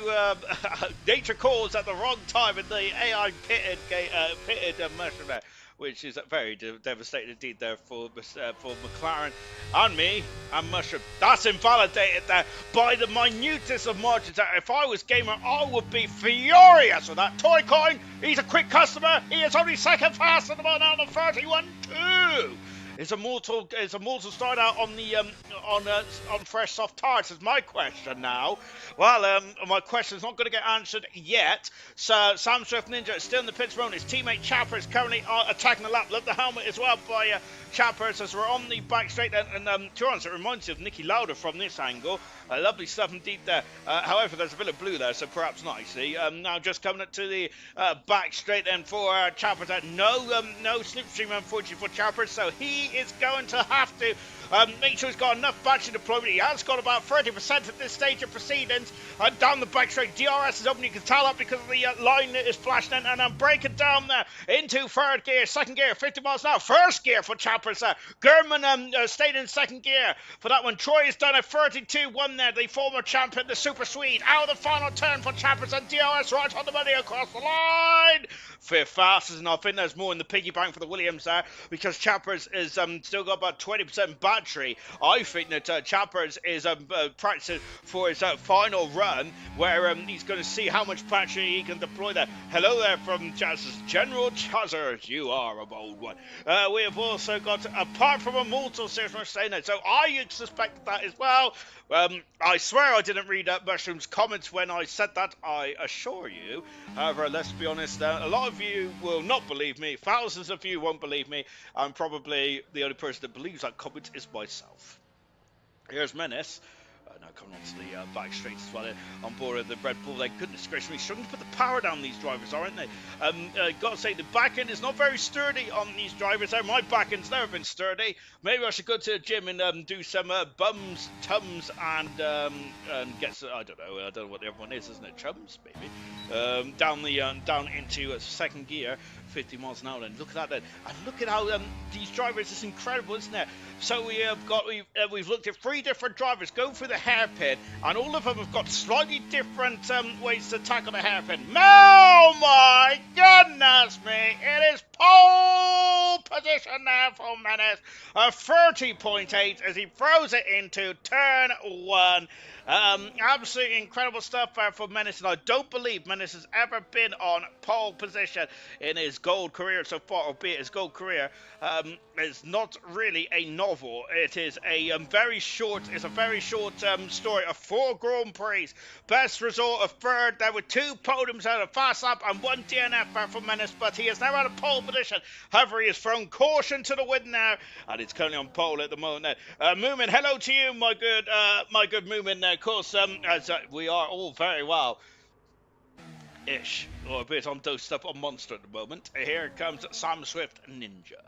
nature calls at the wrong time in the AI pitted Mushroom there. which is very devastating indeed there for McLaren and me and Mushroom. That's invalidated there by the minutest of margins. If I was gamer, I would be furious with that. Toy Coin, he's a quick customer. He is only second fast at the moment on the 31-2. Is a mortal start out on the on fresh soft tires? Is my question now. Well, my question's not going to get answered yet. So Sam Swift Ninja is still in the pits road. His teammate Chapper is currently attacking the lap. Love the helmet as well by Chappers as we're on the back straight. And to be honest, it reminds you of Nicky Lauda from this angle. Lovely stuff indeed there. However, there's a bit of blue there, so perhaps not. I see. Now just coming up to the back straight then for Chappers. No slipstream unfortunately for Chappers, so he is going to have to make sure he's got enough battery deployment. He has got about 30% at this stage of proceedings. Down the back straight, DRS is open. You can tell that because the line is flashing in, and I'm breaking down there into third gear, second gear, 50 miles an hour, first gear for Chappers. Gurman stayed in second gear for that one. Troy has done a 32-1 there, the former champion, the Super Swede. Out of the final turn for Chappers, and DRS right on the money across the line. Fifth fastest enough. I think there's more in the piggy bank for the Williams there because Chappers is still got about 20% battery. I think that Chappers is practicing for his final run where he's going to see how much battery he can deploy there. Hello there from Jazz's General Chazzers. You are a bold one. We have also got, apart from a mortal Seriously saying that, so I suspected that as well. I swear I didn't read Mushroom's comments when I said that, I assure you. However, let's be honest, a lot of you will not believe me. Thousands of you won't believe me. I'm probably the only person that believes that comment is myself. Here's Menace. Now coming onto the back straight as well on board of the Red Bull. They goodness gracious me, struggling to put the power down these drivers, aren't they? Got to say, the back end is not very sturdy on these drivers. My back end's never been sturdy. Maybe I should go to the gym and do some bums, tums, and get some, I don't know what the other one is, isn't it? Chums, maybe. Down into second gear, 50 miles an hour. And look at that then. And look at how these drivers, it's incredible, isn't it? So we've looked at 3 different drivers going through the hairpin, and all of them have got slightly different ways to tackle the hairpin. Oh my goodness me! It is pole position there for Menace. 30.8 as he throws it into turn 1. Absolutely incredible stuff for Menace, and I don't believe Menace has ever been on pole position in his gold career so far, albeit his gold career is not really a novel. It is a very short story of 4 Grand Prix. Best result of third there with 2 podiums out of fast lap and 1 DNF for Menace, but he has never had a pole position. However, he has thrown caution to the wind now, and it's currently on pole at the moment. Moomin, hello to you, my good Moomin. Of course, as we are all very well ish, or a bit on dosed up on Monster at the moment. Here comes Sam Swift Ninja.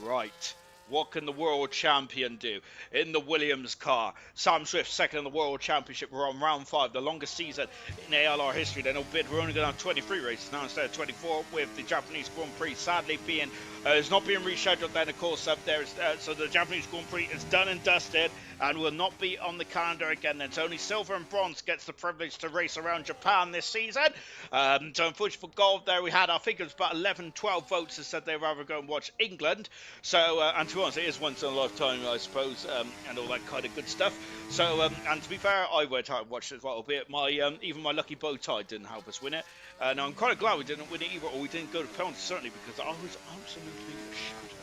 Right. What can the world champion do in the Williams car? Sam Swift, second in the world championship. We're on round 5, the longest season in ALR history. Then, albeit we're only going to have 23 races now instead of 24, with the Japanese Grand Prix sadly being is not being rescheduled. Then, of course, so the Japanese Grand Prix is done and dusted and will not be on the calendar again. Then, so only silver and bronze gets the privilege to race around Japan this season. So, unfortunately for gold, there we had, I think it was about 11, 12 votes that said they'd rather go and watch England. So, and to be honest, it is once in a lifetime, I suppose, and all that kind of good stuff. So, and to be fair, I went out and watched it as well, albeit even my lucky bow tie didn't help us win it. And I'm quite glad we didn't win it either, or we didn't go to penalties, certainly, because I was absolutely shattered.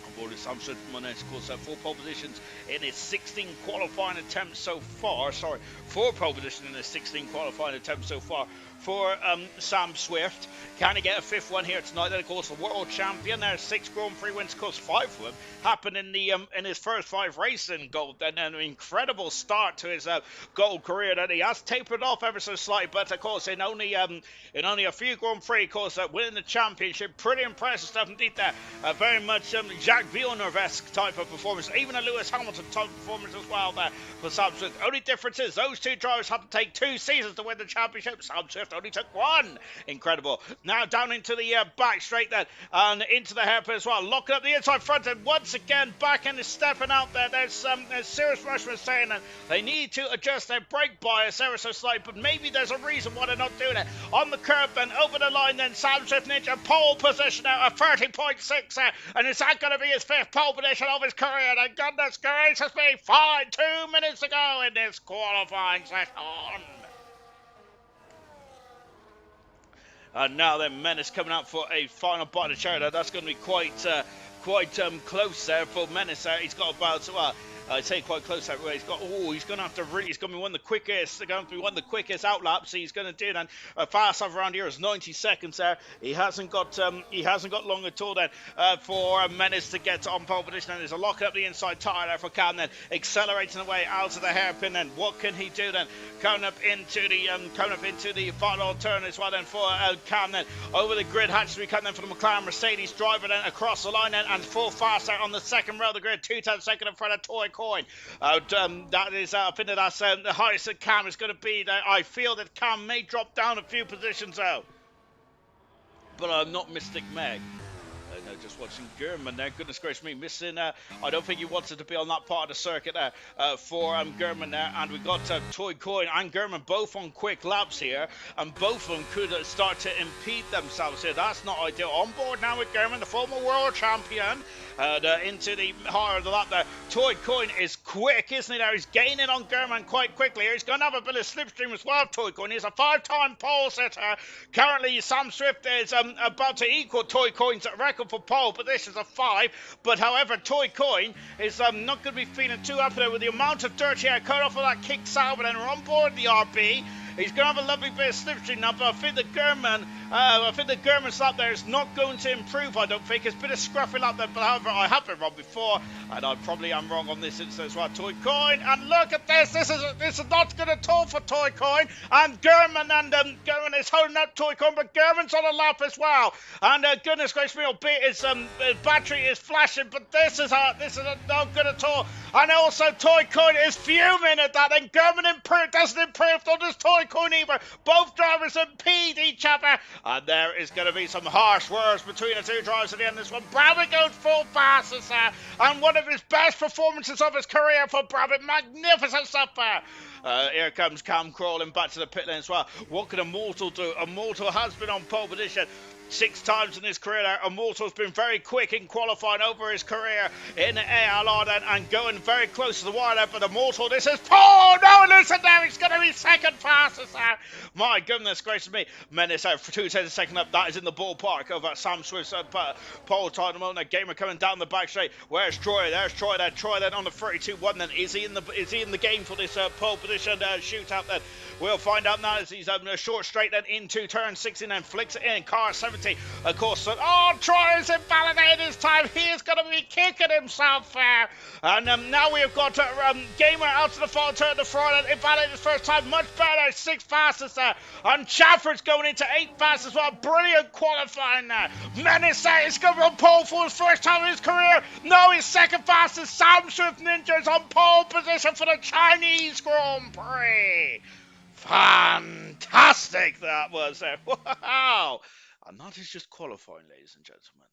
On board with Sam Swift, of course, 4 pole positions in his 16 qualifying attempts so far. Sorry, 4 pole positions in his 16 qualifying attempts so far for Sam Swift. Can he get a 5th one here tonight? Then, of course, the world champion. There's 6 Grand Prix wins, of course, 5 of them happened in his first 5 races in gold. Then an incredible start to his gold career. That he has tapered off ever so slightly, but of course, in only a few Grand Prix, of course, winning the championship, pretty impressive stuff indeed. There, very much Jacques Villeneuve-esque type of performance, even a Lewis Hamilton type performance as well there for Sam Swift. Only difference is those two drivers had to take 2 seasons to win the championship. Sam Swift only took 1. Incredible. Now down into the back straight then, and into the hairpin as well. Locking up the inside front, and once again back end is stepping out there. There's Cyrus Rushman saying that they need to adjust their brake bias ever so slightly, but maybe there's a reason why they're not doing it. On the curb then, over the line then, Sam Swift Ninja pole position out of 30.6 and is that going to be his 5th pole position of his career? And goodness gracious me, 2 minutes to go in this qualifying session. And now then, Menace coming out for a final bite of cherry. That's going to be quite close there for Menace. He's got about, well, I'd say quite close that way. He's got, he's going to have to really, he's going to be one of the quickest, outlaps. He's going to do that. Fast off around here is 90 seconds there. He hasn't got long at all then for Menace to get on pole position. And there's a lock up the inside tire there for Cam then, accelerating away out of the hairpin. Then what can he do then? Coming up into the final turn as well then for Cam then, over the grid. Hatchery coming then for the McLaren Mercedes driver then across the line then, and full fast out on the second row of the grid, 2/10 second in front of Toy Coin. That is, I think that's the highest that Cam is going to be there. I feel that Cam may drop down a few positions out, but I'm not Mystic Meg. No, just watching German there. Goodness gracious me, missing. I don't think he wanted to be on that part of the circuit there for German there. And we got Toy Coin and German both on quick laps here, and both of them could start to impede themselves here. That's not ideal. On board now with German, the former world champion. Into the heart of the lap there. Toy Coin is quick, isn't he? There, he's gaining on German quite quickly. He's going to have a bit of slipstream as well. Toy Coin, he's a 5-time pole sitter. Currently, Sam Swift is about to equal Toy Coin's record for pole positions of 5. But however, Toy Coin is not going to be feeling too up there with the amount of dirt here cut off of that kick salve, and then we're on board the RB. He's going to have a lovely bit of slipstream now, but I think the German's lap there is not going to improve, I don't think. It's been a scruffy lap there, but however, I have been wrong before, and I probably am wrong on this instance as well. Toy Coin, and look at this. This is not good at all for Toy Coin, and German is holding up Toy Coin, but German's on the lap as well. And goodness gracious me, albeit his battery is flashing, but this is not good at all. And also Toy Coin is fuming at that, and German doesn't improve, nor does Toy Coin either. Both drivers impede each other, and there is going to be some harsh words between the two drivers at the end of this one. Brabham goes full fast and one of his best performances of his career for Brabham. Magnificent stuff there. Here comes Cam crawling back to the pit lane as well. What can Immortal do? Immortal has been on pole position 6 times in his career there. Immortal's been very quick in qualifying over his career in the ALR then, and going very close to the wire there. But Immortal, this is Paul! No, listen there, he's going to be second fastest there. My goodness gracious me. Menace out for 2/10 second up. That is in the ballpark of Sam Swift's pole title moment. Gamer coming down the back straight. Where's Troy? There's Troy there. Troy then on the 32-1 then. Is he in the game for this pole position shootout then? We'll find out now as he's having a short straight then into turn 16 and flicks it in. Car 70, of course. Troy is invalidated this time. He is going to be kicking himself there. And now we've got Gamer out to the final turn, the front, invalidated his first time. Much better, 6th fastest there. And Chafford's going into 8th fastest as well. Brilliant qualifying there. Menace is going to be on pole for his first time in his career. No, he's 2nd fastest. Sam Swift Ninja is on pole position for the Chinese Grand Prix. Fantastic that was there. Wow. And that is just qualifying, ladies and gentlemen.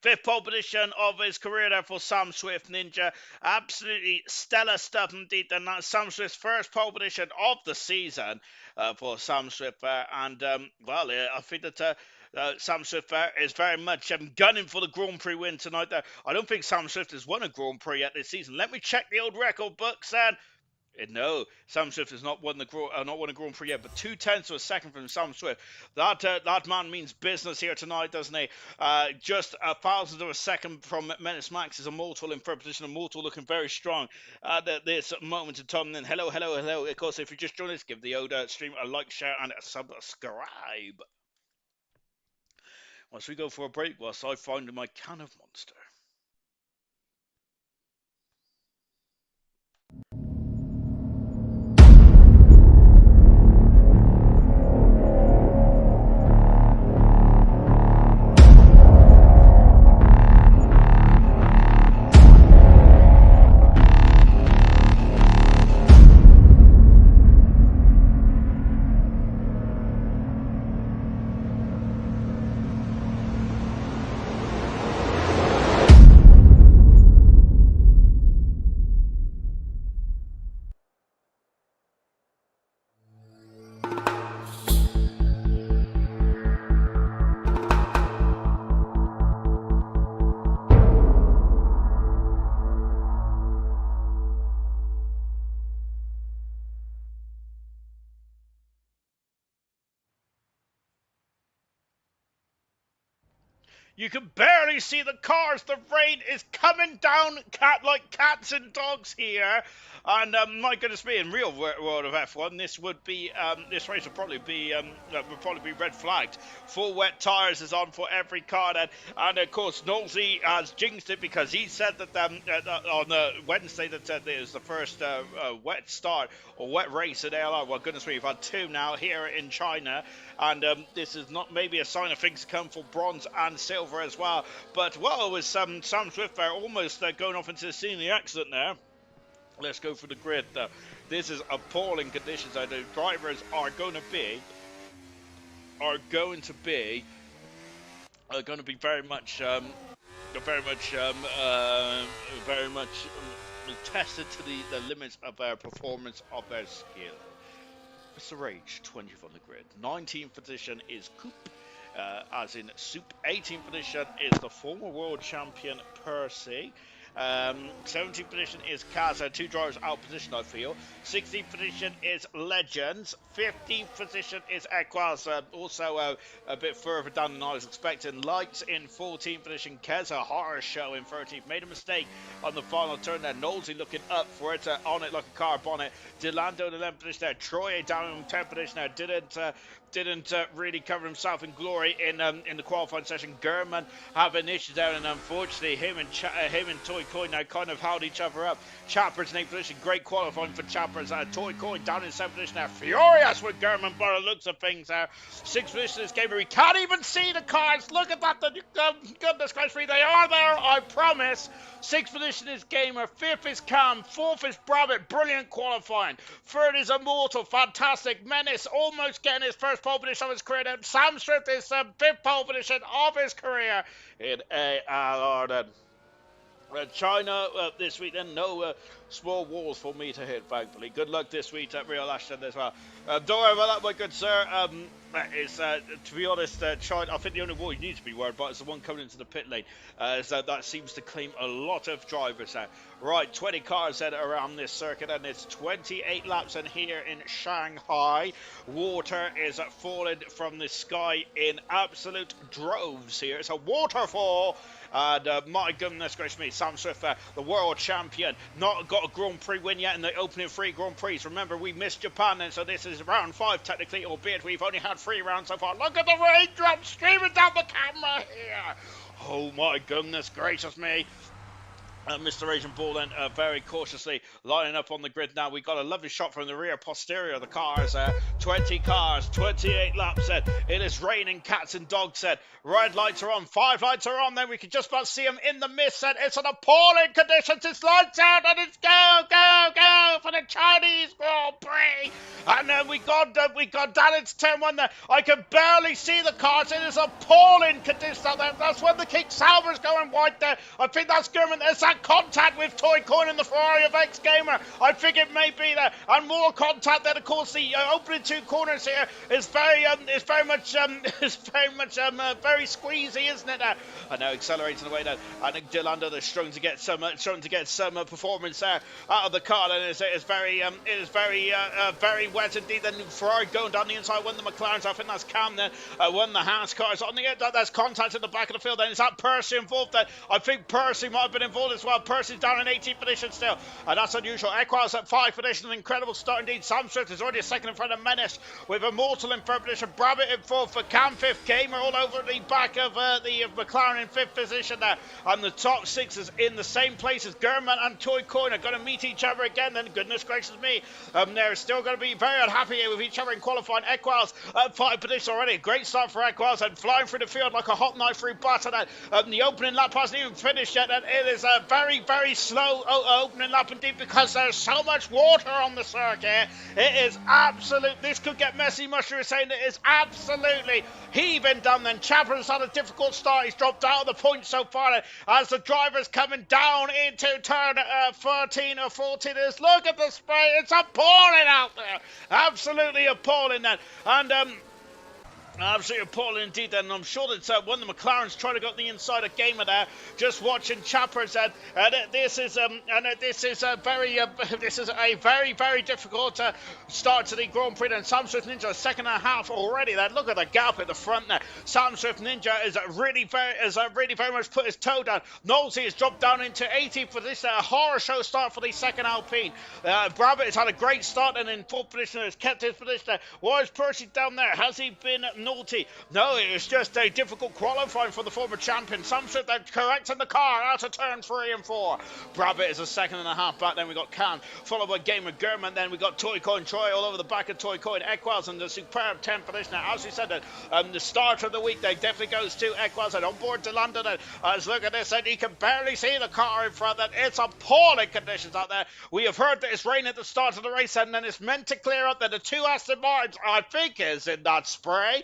5th pole position of his career there for Sam Swift Ninja. Absolutely stellar stuff indeed. And that's Sam Swift's first pole position of the season for Sam Swift. I think that Sam Swift is very much gunning for the Grand Prix win tonight there. I don't think Sam Swift has won a Grand Prix yet this season. Let me check the old record books and no, Sam Swift has not won a Grand Prix yet, but 2/10 of a second from Sam Swift. That man means business here tonight, doesn't he? Just a thousandth of a second from Menace Max is Immortal in third position. Immortal looking very strong at this moment in time. And then hello. Of course, if you just joined us, give the old stream a like, share, and a subscribe. Once we go for a break, whilst I find my can of Monster. You can barely see the cars. The rain is coming down like cats and dogs here. And my goodness me, in real world of F1, this race would probably be red flagged. Full wet tires is on for every car then, and of course Nosey has jinxed it because he said that on Wednesday that it was the first wet start or wet race at ALR. Well, goodness me, we've had two now here in China, and this is not maybe a sign of things to come for bronze and silver as well. But well, it was Sam Swift there almost going off into the scene of the accident there. Let's go for the grid. This is appalling conditions. The drivers are going to be very much tested to the limits of their performance of their skill. Mr. Rage, 20th on the grid. 19th position is Coop, as in Soup. 18th position is the former world champion Percy. 17th position is Kaza, two drivers out of position, I feel. 16th position is Legends. 15th position is Equaz, also a bit further down than I was expecting. Lights in 14th position. Kez, a horror show in 13th. Made a mistake on the final turn there. Nosey looking up for it, on it like a car bonnet. Delando in the 11th position there. Troy down in 10th position there. Didn't really cover himself in glory in the qualifying session. German having issues there, and unfortunately him and Toy Coin now kind of held each other up. Chappers in 8th position, great qualifying for Chappers. Toy Coin down in 7th position there, furious with German by the looks of things there. 6th position is Gamer, we can't even see the cars, look at that, goodness gracious me, they are there, I promise. 6th position is Gamer, 5th is Cam, 4th is Brabbit, brilliant qualifying. 3rd is Immortal, fantastic. Menace almost getting his first pole position of his career. Then Sam Swift is 5th pole position of his career in ALR then. China this week then, no small walls for me to hit, thankfully. Good luck this week at Real Ashton as well. Don't worry about that, my good sir. To be honest, China, I think the only wall you need to be worried about is the one coming into the pit lane. So that seems to claim a lot of drivers now. Right, 20 cars then around this circuit, and it's 28 laps in here in Shanghai. Water is falling from the sky in absolute droves here. It's a waterfall. And my goodness gracious me, Sam Swift, the world champion, not got a Grand Prix win yet in the opening 3 Grand Prix. Remember, we missed Japan then, so this is round 5 technically, albeit we've only had 3 rounds so far. Look at the raindrops streaming down the camera here. Oh my goodness gracious me. Mr. Asian Ball then very cautiously lining up on the grid now. We got a lovely shot from the rear posterior of the cars. 20 cars, 28 laps. It is raining cats and dogs. Red lights are on, 5 lights are on. Then we can just about see them in the mist. It's an appalling conditions. It's lights out and it's go for the Chinese Grand Prix. And then we got down into turn 1 there. I can barely see the cars. It is appalling conditions out there. That's when the King Salver's going white there. I think that's German. There's that contact with Toy Coin in the Ferrari of X Gamer. I think it may be there, and more contact. Then of course the opening 2 corners here is very much very squeezy, isn't it? I know, accelerating away now. I think Dilando is struggling to get some performance there out of the car, and it is very wet indeed. Then Ferrari going down the inside, one of the McLarens. I think that's Cam then. One of the Haas cars on the there's contact in the back of the field. Then is that Percy involved? Then I think Percy might have been involved as well. Percy's down in 18th position still, and that's unusual. Equals at 5th position, an incredible start indeed. Sam Swift is already a second in front of Menace, with Immortal in 3rd position, Brabbit in 4th, for Cam 5th, Gamer all over the back of the McLaren in 5th position there, and the top 6 is in the same place as German and Toy Coin are going to meet each other again. Then goodness gracious me, they're still going to be very unhappy with each other in qualifying. Equals at 5th position already, great start for Equals, and flying through the field like a hot knife through butter. The opening lap hasn't even finished yet, and it is a very slow opening lap indeed, because there's so much water on the circuit. It is absolute, this could get messy. Musher is saying it is absolutely heaving down. Then Chapman's had a difficult start, he's dropped out of the points so far as the driver's coming down into turn 13 or 14. Look at the spray, it's appalling out there, absolutely appalling then. And Absolutely appalling indeed, and I'm sure that one of the McLarens trying to go on the inside of Gamer there, just watching Chappers, and this is a very very difficult start to the Grand Prix. And Sam Swift Ninja second and a half already. Then look at the gap at the front there. Sam Swift Ninja is really very much put his toe down. Nosey has dropped down into 80 for this horror show start for the second Alpine. Brabbit has had a great start and in fourth position has kept his position. Why is Percy down there? Has he been naughty? No, it was just a difficult qualifying for the former champion. Sam Swift correcting the car out of turn 3 and 4. Brabbit is a second and a half back. Then we got Can, followed by Gamer German. Then we got Toy Coin Troy all over the back of Toy Coin. Equals in the superb 10th position. Now, as we said, the start of the week they definitely goes to Equals and on board to London. And look at this, and you can barely see the car in front. And it's appalling conditions out there. We have heard that it's raining at the start of the race, and then it's meant to clear up. Then the 2 Aston Martins, I think, is in that spray.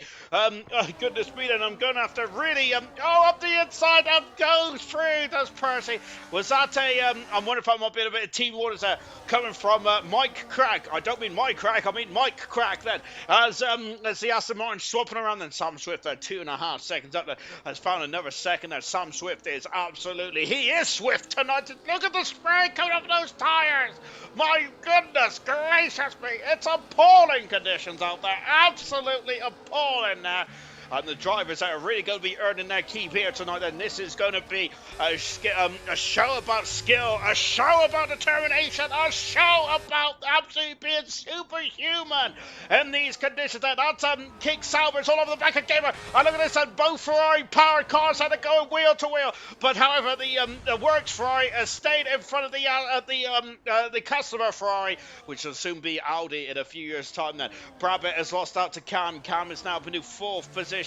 Goodness me, and I'm going to have to really, up the inside and go through. Does Percy? Was that I wonder if that might be a bit of team orders coming from Mike Crack. I don't mean Mike Crack, I mean Mike Crack then. As the Aston Martin swapping around, then Sam Swift 2.5 seconds up there has found another second there. Sam Swift is absolutely, he is swift tonight. Look at the spray coming up those tyres. My goodness gracious me, it's appalling conditions out there. Absolutely appalling now. And the drivers are really going to be earning their keep here tonight. And this is going to be a show about skill, a show about determination, a show about absolutely being superhuman in these conditions. That's King Salvers all over the back of Gamer. And look at this, and both Ferrari powered cars had to go wheel to wheel. But however, the Works Ferrari has stayed in front of the customer Ferrari, which will soon be Audi in a few years' time. Then Brabbit has lost out to Cam. Cam is now up in new 4th position.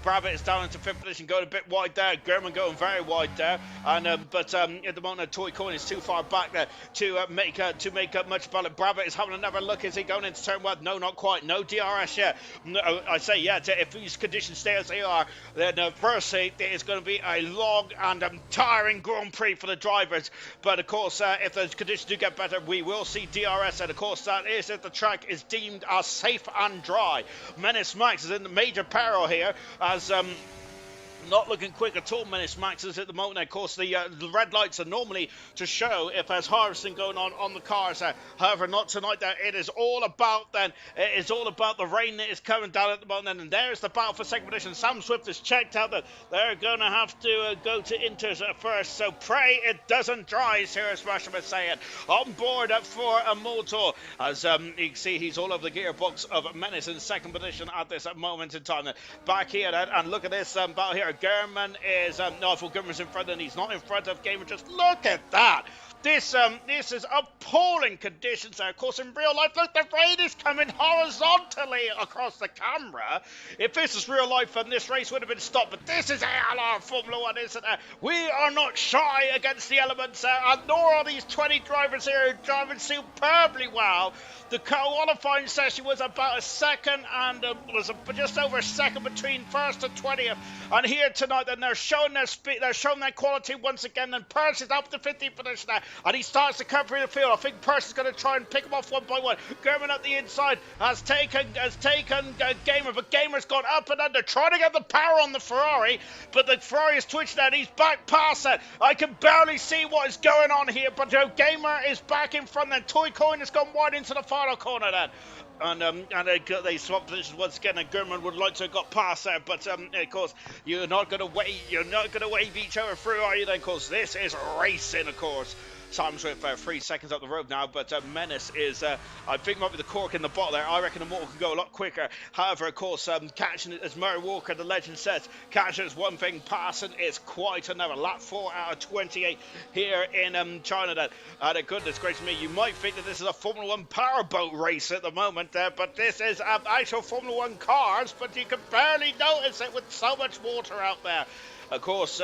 Brabbit is down into 5th position, going a bit wide there. German going very wide there, and but at the moment, Toy Coin is too far back there to make up much about it. Brabbit is having another look. Is he going into turn 1? No, not quite. No DRS yet. No, I say yet. If these conditions stay as they are, then firstly, it is going to be a long and tiring Grand Prix for the drivers. But of course, if those conditions do get better, we will see DRS, and of course, that is if the track is deemed as safe and dry. Menace Max is in the major peril here, as not looking quick at all. Menace Max is at the moment. Of course, the red lights are normally to show if there's harvesting going on the cars. However, not tonight. It is all about the rain that is coming down at the moment. And there's the battle for second position. Sam Swift has checked out that they're going to have to go to Inters first. So pray it doesn't dry, Sirius Masham is saying. On board for a motor. As you can see, he's all over the gearbox of Menace in second position at this moment in time. Back here, and look at this battle here. German is no, I thought German's in front, and he's not in front of Gamer. Just look at that. This is appalling conditions. Of course, in real life, look, the rain is coming horizontally across the camera. If this is real life, then this race would have been stopped. But this is ALR Formula 1, isn't it? We are not shy against the elements, and nor are these 20 drivers here driving superbly well. The qualifying session was about a second, and was just over a second between first and 20th. And here tonight, then they're showing their speed, they're showing their quality once again. And Percy is up to 50th position now. And he starts to come through the field. I think Percy's going to try and pick him off one by one. German at the inside has taken Gamer, but Gamer's gone up and under, trying to get the power on the Ferrari, but the Ferrari is twitching out. He's back past that. I can barely see what is going on here, but Gamer is back in front. Then Toy Coin has gone wide into the final corner then. And they swap positions once again, and German would like to have got past there, but of course you're not going to wave each other through, are you? Then of course this is racing, of course. Sam Swift 3 seconds up the road now, but Menace is, I think, might be the cork in the bottle there. I reckon the motor can go a lot quicker. However, of course, catching it, as Murray Walker, the legend, says, catching is one thing, passing is quite another. Lap 4 out of 28 here in China. Then, and goodness gracious me, you might think that this is a Formula 1 powerboat race at the moment, but this is actual Formula 1 cars, but you can barely notice it with so much water out there. Of course,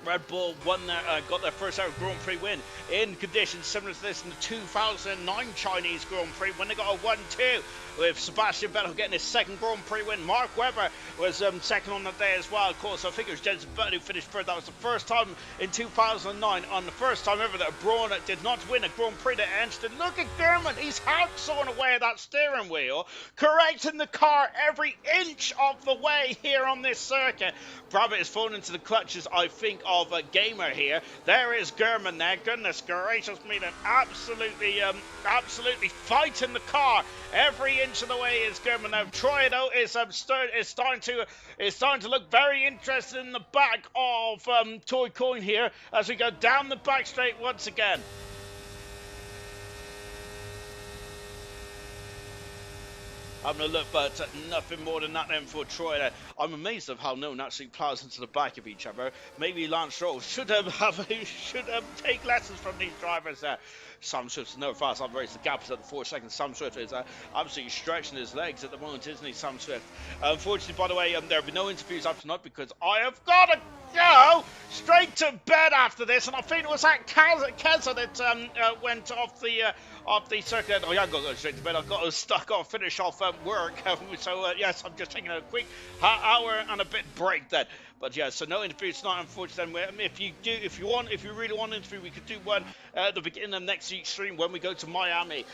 Red Bull won got their first ever Grand Prix win in conditions similar to this in the 2009 Chinese Grand Prix when they got a 1-2, with Sebastian Vettel getting his second Grand Prix win. Mark Webber was second on the day as well. Of course, I think it was Jensen Button who finished third. That was the first time in 2009, on the first time ever, that a Brawn did not win a Grand Prix that ended. Look at German, he's hacksawing away at that steering wheel, correcting the car every inch of the way here on this circuit. Brabham is falling into the clutches, I think, of a Gamer here. There is German there. Goodness gracious me, then absolutely fighting the car every inch of the way is German. Now Troy though is starting to look very interested in the back of Toy Coin here as we go down the back straight once again. Having a look, but nothing more than that then for Troy there. I'm amazed of how no one actually plows into the back of each other. Maybe Lance Stroll should take lessons from these drivers there. Sam Swift is no fast up race. The gap is at the 4 seconds. Sam Swift is absolutely stretching his legs at the moment, isn't he, Sam Swift? Unfortunately, by the way, there will be no interviews up tonight because I have got to go straight to bed after this, and I think it was that Keza that went off the circuit. Oh yeah, I've got to go straight to bed. I've got to finish off work. So yes, I'm just taking a quick hour and a bit break then. But yeah, so no interviews tonight, unfortunately. If you really want an interview, we could do one at the beginning of next week's stream when we go to Miami.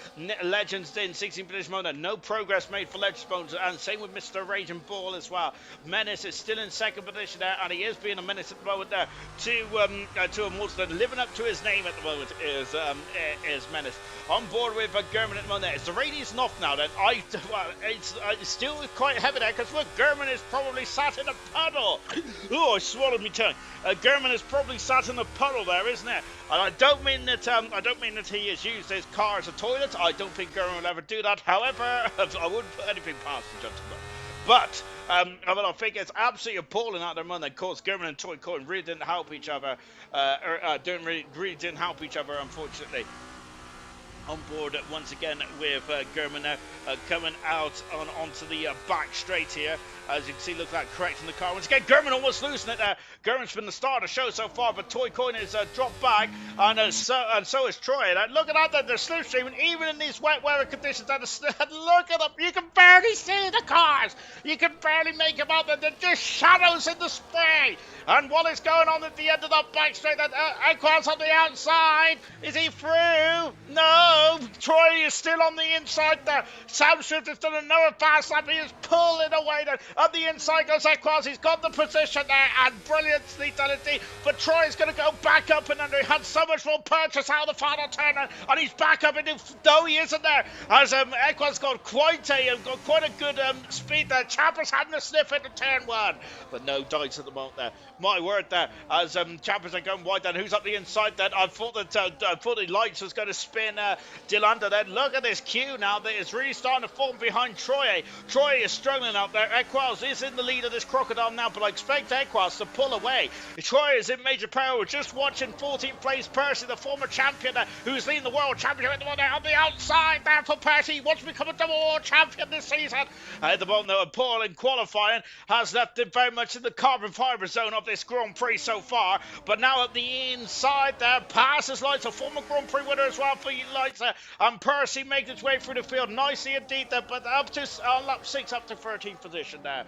Legends in 16 position mode. No progress made for Legends mode, and same with Mr. Raging Ball as well. Menace is still in second position there, and he is being a menace at the moment there to a monster. Living up to his name at the moment is Menace. On board with German at the moment. Is the radius off now then? It's still quite heavy there because look, German is probably sat in a puddle. Oh, I swallowed my tongue. German is probably sat in a puddle there, isn't it? And I don't mean that he has used his car as a toilet. I don't think German will ever do that. However, I wouldn't put anything past the gentleman. But I think it's absolutely appalling out there, man. Of course, German and Toy Coin really didn't help each other. Really didn't help each other, unfortunately. On board once again with German now coming out onto the back straight here. As you can see, look at that, correcting the car once again. German almost losing it there. German's been the star of the show so far, but Toy Coin is dropped back, and so is Troy. And look at that, they're slipstreaming, even in these wet weather conditions. And look at them, you can barely see the cars. You can barely make them out. They're just shadows in the spray. And what is going on at the end of that back straight? Equals on the outside. Is he through? No. Troy is still on the inside there. Sam Swift has done another fast lap. He is pulling away there. On the inside goes Equals. He's got the position there, and brilliantly done indeed. But Troy is going to go back up and under. He had so much more purchase out of the final turn, and he's back up. And no, he isn't there. As Equals got quite a good speed there. Chappers having a sniff into turn one, but no dice at the moment there. My word there, as Chappers are going wide then. Who's up the inside then? I thought the lights was going to spin Dilanda then. Look at this queue now that is really starting to form behind Troy. Troy is struggling out there. Equals is in the lead of this crocodile now, but I expect Equals to pull away. Troy is in major peril. We're just watching 14th place Percy, the former champion who's leading the world championship at the moment on the outside there for Percy. He wants to become a double world champion this season. At the moment, though, Paul in qualifying has left it very much in the carbon fibre zone of this Grand Prix so far, but now at the inside there, passes Lights, a former Grand Prix winner as well for Lights, and Percy makes its way through the field nicely indeed there, but up to lap 6 up to 13th position there.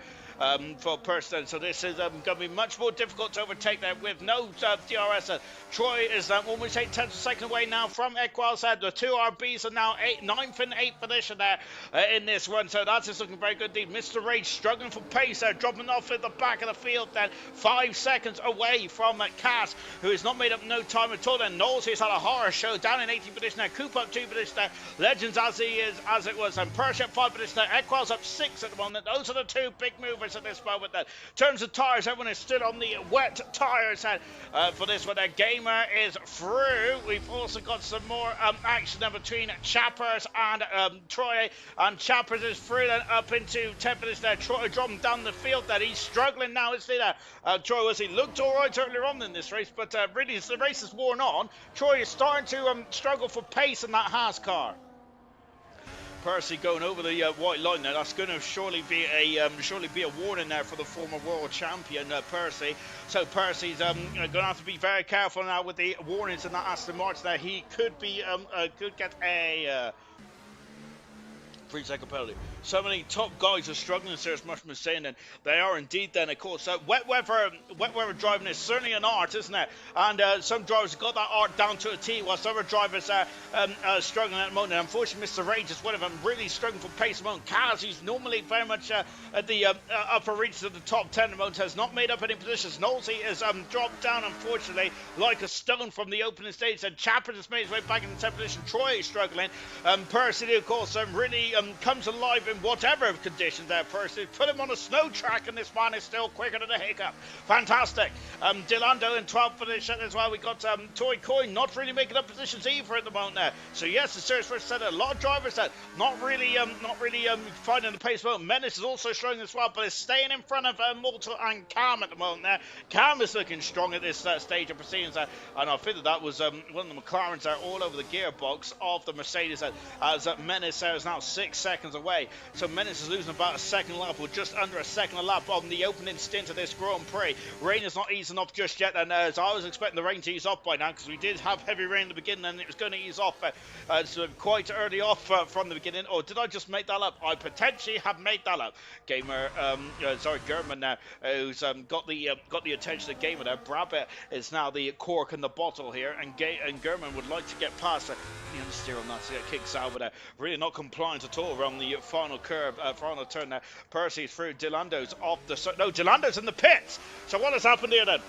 For Percy. So this is going to be much more difficult to overtake there with no DRS. Troy is almost 8 tenths of a second away now from Equals. The two RBs are now 9th and 8th position there in this run. So that's just looking very good indeed. Mr. Rage struggling for pace there, dropping off at the back of the field then. 5 seconds away from Cass, who has not made up no time at all. Then Knowles has had a horror show down in 18th position there. Coop up 2 position there. Legends as it was. And Percy up 5 position there. Equals up 6 at the moment. Those are the two big movers at this moment then. In terms of tyres, everyone is still on the wet tyres for this one. Gamer is through. We've also got some more action there between Chappers and Troy, and Chappers is through then up into 10th position there. Troy dropping down the field there. He's struggling now, isn't he there? Troy he looked alright earlier on in this race, but really as the race is worn on, Troy is starting to struggle for pace in that Haas car. Percy going over the white line there. That's going to surely be a warning there for the former world champion Percy. So Percy's going to have to be very careful now with the warnings in that Aston Martin there. He could be could get a 3-second penalty. So many top guys are struggling, Serious Mushroom is saying, and they are indeed then, of course. Wet weather driving is certainly an art, isn't it? And some drivers have got that art down to a T, whilst other drivers are struggling at the moment. And unfortunately, Mr. Rage is one of them, really struggling for pace at the moment. Kaz, who's normally very much at the upper reaches of the top 10 at the moment, has not made up any positions. Nosey has dropped down, unfortunately, like a stone from the opening stage. And Chapman has made his way back in the 10th position. Troy is struggling. Percy, of course, really comes alive in whatever conditions there. Percy, put him on a snow track, and this man is still quicker than a hiccup. Fantastic. Delando in 12th position as well. We got Toy Coin not really making up positions either at the moment there. So yes, the series first said a lot of drivers that not really finding the pace. Well, Menace is also showing as well, but is staying in front of Mortal and Cam at the moment there. Cam is looking strong at this stage of proceedings there, and I think that was one of the McLarens there all over the gearbox of the Mercedes as Menace is now 6 seconds away. So Menace is losing about a second lap, or just under a second a lap on the opening stint of this Grand Prix. Rain is not easing off just yet, and as I was expecting the rain to ease off by now, because we did have heavy rain in the beginning, and it was going to ease off so quite early off from the beginning. Or did I just make that up? I potentially have made that up. German now, who's got the attention of Gamer there. Brabbit is now the cork in the bottle here, and German would like to get past the understeer on that, so it kicks out, but really not compliant at all around the final curve, final turn there. Percy's through. Delando's off the... No, Delando's in the pits! So what has happened here then?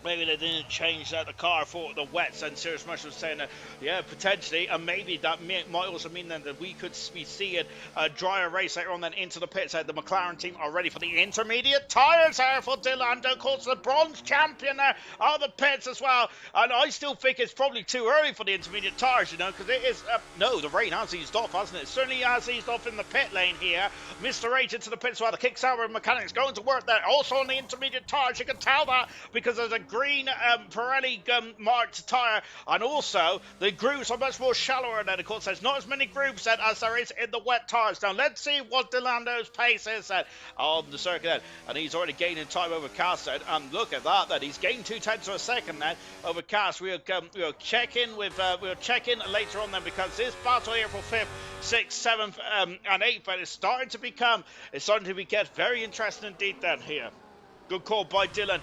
Maybe they didn't change the car for the wets, and Serious Mushroom was saying yeah, potentially, and maybe that might also mean then that we could be seeing a drier race later on then into the pits. The McLaren team are ready for the intermediate tyres there for Delando. Of course, the bronze champion there are the pits as well, and I still think it's probably too early for the intermediate tyres, you know, because it is, no, the rain has eased off, hasn't it? It certainly has eased off in the pit lane here. Mr. H into the pits while the kick sour mechanics going to work there. Also on the intermediate tyres, you can tell that because there's a green Pirelli marked tyre, and also the grooves are much more shallower then. Of course, there's not as many grooves then as there is in the wet tyres. Now let's see what Delando's pace is then on the circuit then. And he's already gaining time over Cass then, and look at that then, he's gained 0.2 of a second then over Cass. We'll check in later on then, because this battle here for 5th, 6th, 7th and 8th but it's starting to get very interesting indeed then here. Good call by Dylan,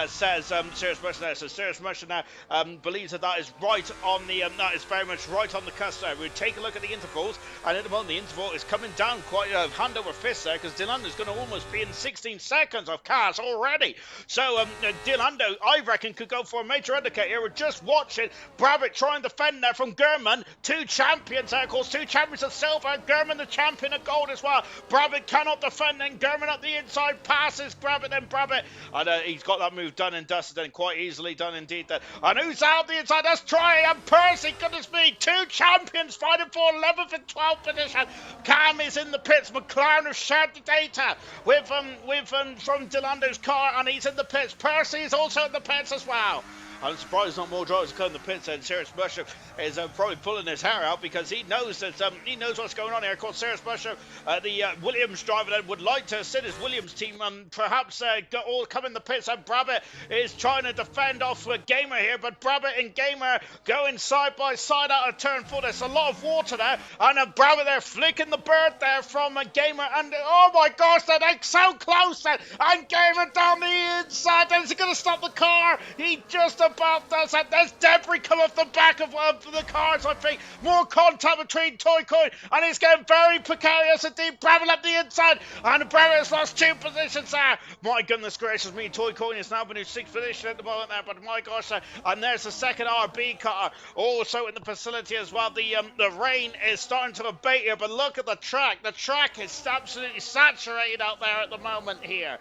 says Serious Mushroom there. So Serious Mushroom now believes that is right on the that is very much right on the cusp there. We'll take a look at the intervals, and at the moment the interval is coming down quite hand over fist there, because Dylan is going to almost be in 16 seconds of cars already. So Dylando, I reckon, could go for a major undercut here. We're just watching Brabbit try and defend there from German. Two champions there, of course, two champions of silver. German the champion of gold as well. Brabbit cannot defend, and German up the inside passes Brabbit, then Brabbit. And he's got that move done and dusted, and quite easily done indeed. And who's out the inside? That's Troy and Percy. Goodness me, two champions fighting for 11th and 12th position. Cam is in the pits. McLaren have shared the data with from Delando's car, and he's in the pits. Percy is also in the pits as well. I'm surprised not more drivers come in the pits, and Serious Mushroom is probably pulling his hair out, because he knows that he knows what's going on here. Of course, Serious Mushroom, the Williams driver that would like to sit his Williams team, perhaps all come in the pits, and Brabbit is trying to defend off Gamer here, but Brabbit and Gamer going side by side out of turn 4. There's a lot of water there, and Brabbit there flicking the bird there from Gamer, and oh my gosh, they're so close then, and Gamer down the inside. Is he going to stop the car? He just about does that. There's debris come off the back of the cars, I think. More contact between Toy Coin, and it's getting very precarious indeed. Brabbit up the inside, and Brabbit has lost 2 positions there. My goodness gracious me, Toy Coin is now been in 6th position at the moment there, but my gosh, and there's the second RB car also in the facility as well. The rain is starting to abate here, but look at the track. The track is absolutely saturated out there at the moment here.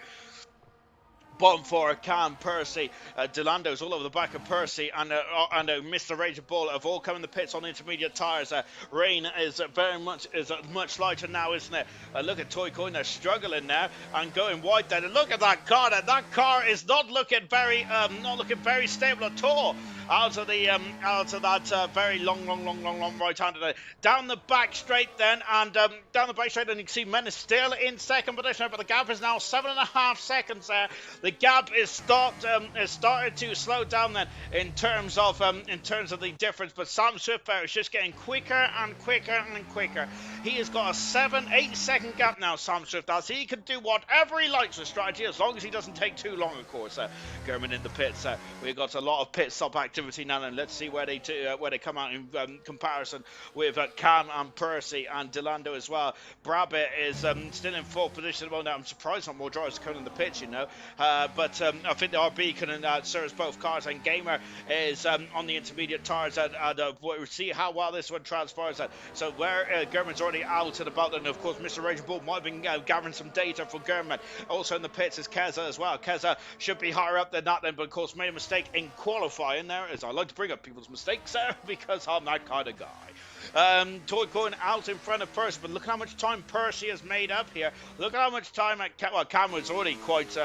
Bottom 4, Cam, Percy, Delando's all over the back of Percy, and Mr. Rage Ball have all come in the pits on intermediate tyres. Rain is much lighter now, isn't it? Look at Toy Coin, they're struggling now and going wide there. Look at that car. That car is not looking very stable at all. out of that very long right-hander there. Down the back straight then, and down the back straight, and you can see Menace still in second position, but the gap is now 7.5 seconds there. The gap is started to slow down then in terms of the difference, but Sam Swift is just getting quicker and quicker and quicker. He has got a 7-8 second gap now, Sam Swift does. He can do whatever he likes with strategy, as long as he doesn't take too long, of course. German in the pits. We've got a lot of pit stop activity now, and let's see where they come out in comparison with Cam and Percy and Delando as well. Brabbit is still in fourth position. Well, now I'm surprised not more drivers coming in the pits, you know. But I think the RB can service both cars, and Gamer is on the intermediate tires, and we'll see how well this one transpires. So where German's already out and about, and of course Mr. Raging Bull might have been gathering some data for German. Also in the pits is Keza as well. Keza should be higher up than that then, but of course made a mistake in qualifying there, as I like to bring up people's mistakes because I'm that kind of guy. Toy going out in front of Percy, but look how much time Percy has made up here. Look at how much time Cam was already quite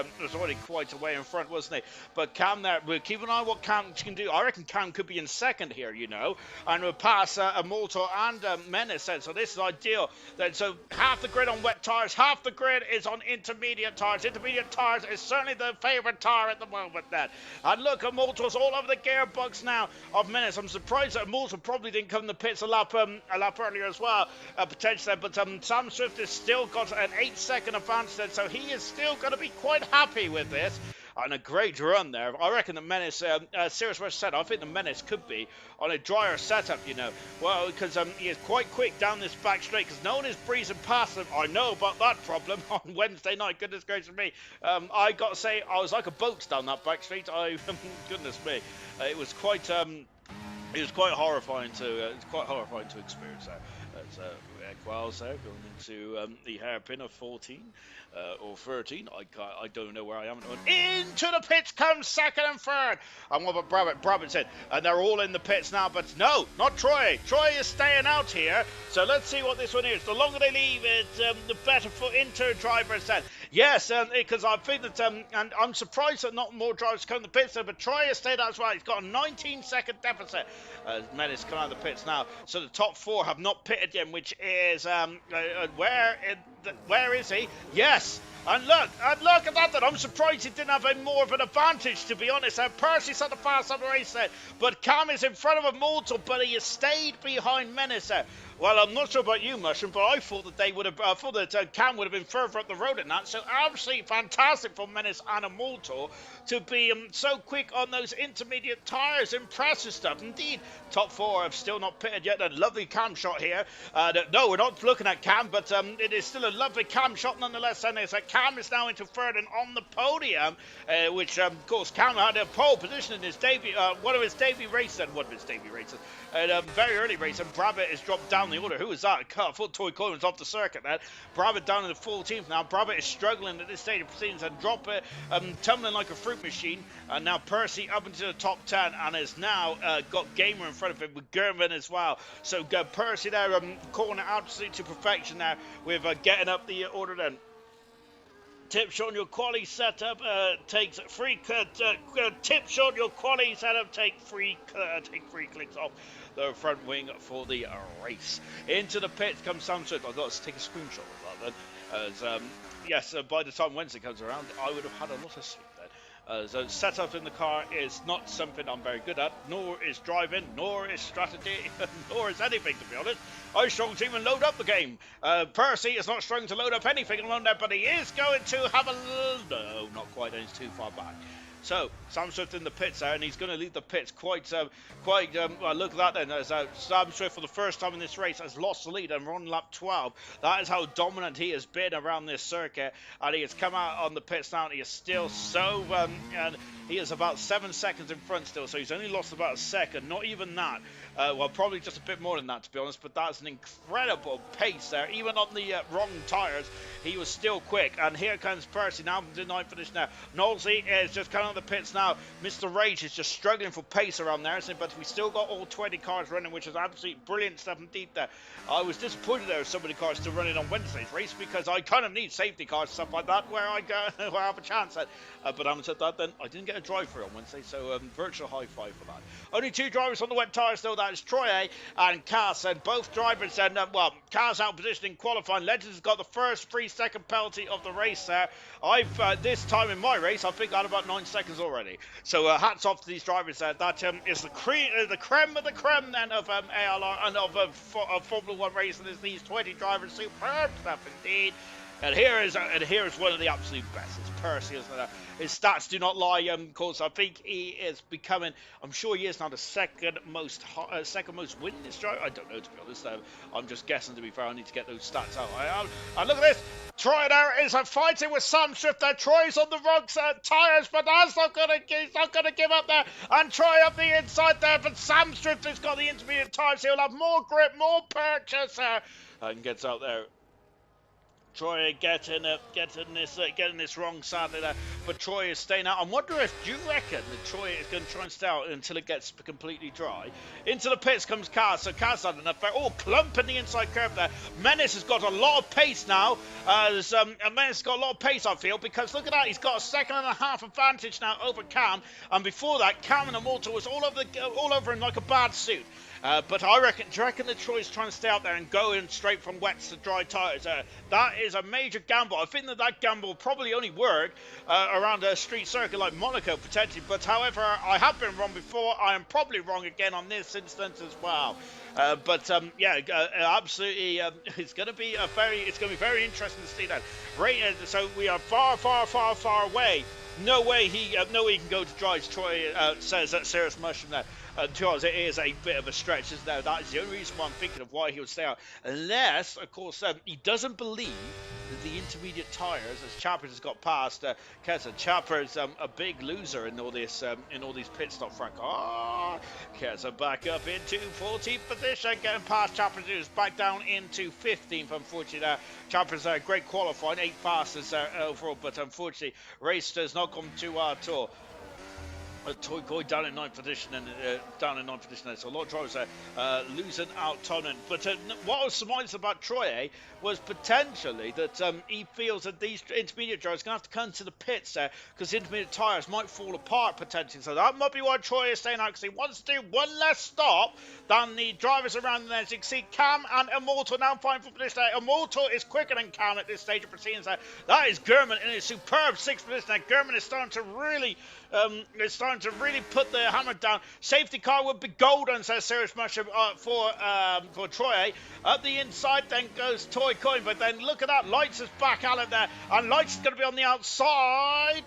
away in front, wasn't he? But Cam there, we'll keep an eye on what Cam can do. I reckon Cam could be in second here, you know, and we'll pass Molto and Menace then. So this is ideal. Then so half the grid on wet tires, half the grid is on intermediate tires. Intermediate tires is certainly the favourite tire at the moment then. And look at Molto's all over the gearbox now of Menace. I'm surprised that Molto probably didn't come in the pits a lap earlier as well, potentially, but Sam Swift has still got an 8-second advance then, so he is still going to be quite happy with this. And a great run there. I reckon the Menace, Sirius West said, I think the Menace could be on a drier setup, you know. Well, because he is quite quick down this back straight, because no one is breezing past him. I know about that problem on Wednesday night, goodness gracious me. I got to say, I was like a boat down that back straight. Goodness me. It was quite horrifying to experience that. As Qualls there going into the hairpin of 14 or 13. I don't know where I am. Into the pits comes second and third. And what about Brabbit said? And they're all in the pits now, but no, not Troy. Troy is staying out here. So let's see what this one is. The longer they leave it, the better for Inter drivers then. Yes, because I think that, and I'm surprised that not more drivers come to the pits there, but Troy has stayed out as well. He's got a 19-second deficit. Menace come out of the pits now. So the top four have not pitted yet, which is, where is he? Yes. And look at that. I'm surprised he didn't have a more of an advantage, to be honest. Percy's at the fast on the race there, but Cam is in front of a Mortal, but he has stayed behind Menace there. Well, I'm not sure about you, Mushroom, but I thought that they would have, Cam would have been further up the road than that. So absolutely fantastic for Menace and Immortal to be so quick on those intermediate tyres. Impressive stuff. Indeed, top four have still not pitted yet. A lovely Cam shot here. No, we're not looking at Cam, but it is still a lovely Cam shot nonetheless. And it's like Cam is now into third and on the podium, which, of course, Cam had a pole position in his debut, one of his debut races, very early race, and Brabbit is dropped down the order. Who is that? I thought Toy Collins off the circuit there. Brabbit down in the 14th now. Brabbit is struggling at this stage of proceedings and drop it, tumbling like a fruit machine. And now Percy up into the top 10 and has now got Gamer in front of him with German as well. So Percy there calling it absolutely to perfection now with getting up the order then. Tip shot on your quali setup takes free tip shot on your quali setup take free clicks off the front wing for the race. Into the pits comes Sam Swift. I've got to take a screenshot of that then. As yes, by the time Wednesday comes around, I would have had a lot of sleep then. So setup in the car is not something I'm very good at, nor is driving, nor is strategy, nor is anything, to be honest. I struggle to even load up the game. Percy is not struggling to load up anything along there, but he is going to have a no, not quite, he's too far back. So, Sam Swift in the pits there, and he's going to lead the pits quite well, look at that then, as Sam Swift for the first time in this race has lost the lead, and we're on lap 12. That is how dominant he has been around this circuit, and he has come out on the pits now, and he is still so, and he is about 7 seconds in front still, so he's only lost about a second, not even that. Well, probably just a bit more than that, to be honest, but that's an incredible pace there. Even on the wrong tyres, he was still quick. And here comes Percy now to the ninth finish now. Knowlesy is just coming on the pits now. Mr. Rage is just struggling for pace around there, but we still got all 20 cars running, which is absolutely brilliant stuff indeed there. I was disappointed there were so many cars still running on Wednesday's race, because I kind of need safety cars, stuff like that, where I where I have a chance at. But having said that, then I didn't get a drive for it on Wednesday, so virtual high five for that. Only 2 drivers on the wet tyres though, that is Troy and Cass, and both drivers, and well, Cass out position in qualifying. Legends has got the first 3-second penalty of the race there. I've this time in my race, I think I had about 9 seconds already. So hats off to these drivers there. That is the creme of the creme then of ALR and of Formula 1 racing. Is these 20 drivers, superb stuff indeed. And here is one of the absolute best. It's Percy, isn't it? His stats do not lie. Of course, I think he is becoming. I'm sure he is now the second most winningest driver. I don't know, to be honest. I'm just guessing. To be fair, I need to get those stats out. And look at this. Troy there is fighting with Sam Swift there. Troy's on the wrong tyres, but that's not going to give up there. And Troy up the inside there, but Sam Swift has got the intermediate tyres. He'll have more grip, more purchase, and gets out there. Troy getting this wrong sadly there, but Troy is staying out. I wonder if, do you reckon that Troy is going to try and stay out until it gets completely dry? Into the pits comes Kaz, so Kaz had enough there. Oh, clump in the inside curve there. Menace has got a lot of pace now. Menace has got a lot of pace, I feel, because look at that, he's got a 1.5 seconds advantage now over Cam, and before that, Cam and Immortal was all over him like a bad suit. But do you reckon that Troy's trying to stay out there and go in straight from wets to dry tyres? That is a major gamble. I think that gamble will probably only work around a street circuit like Monaco, potentially. But however, I have been wrong before. I am probably wrong again on this instance as well. Yeah, absolutely. It's going to be very interesting to see that. So we are far away. No way he can go to dry. Troy says that Serious Mushroom there. Charles, it is a bit of a stretch, isn't there? That is the only reason why I'm thinking of why he would stay out. Unless, of course, he doesn't believe that the intermediate tyres, as Chappers has got past, Kessa. Chappers a big loser in all this, in all these pit stop, Frank. Kessa back up into 14th position, getting past Chappers, who's back down into 15th, unfortunately. There, Chappers great qualifying, 8 fastest overall, but unfortunately, race has not gone too hard at all. Toy Koi down in 9th position and there. So a lot of drivers losing out time. But what I was surprised about Troy was potentially that he feels that these intermediate drivers are going to have to come to the pits there because the intermediate tyres might fall apart potentially. So that might be why Troy is staying out, because he wants to do one less stop than the drivers around there. As you can see, Cam and Immortal now fighting for position there. Immortal is quicker than Cam at this stage of proceedings there. That is Gurman in a superb 6th position there. Gurman is starting to really put the hammer down. Safety car would be golden, says Serious Mushroom for Troy. Up the inside then goes Toy Coin, but then look at that, Lights is back out of there, and Lights is going to be on the outside.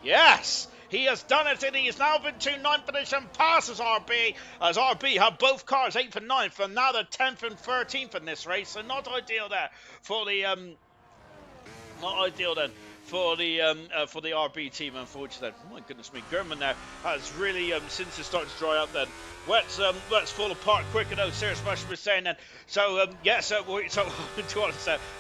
Yes, he has done it, and he is now into 9th position, passes RB, as RB have both cars 8th and 9th, and now they're 10th and 13th in this race, so not ideal there for the for the RB team, unfortunately. My goodness me, Gurman now has really, since it started to dry up then, let's fall apart quicker though, Serious Mushroom is saying then. So,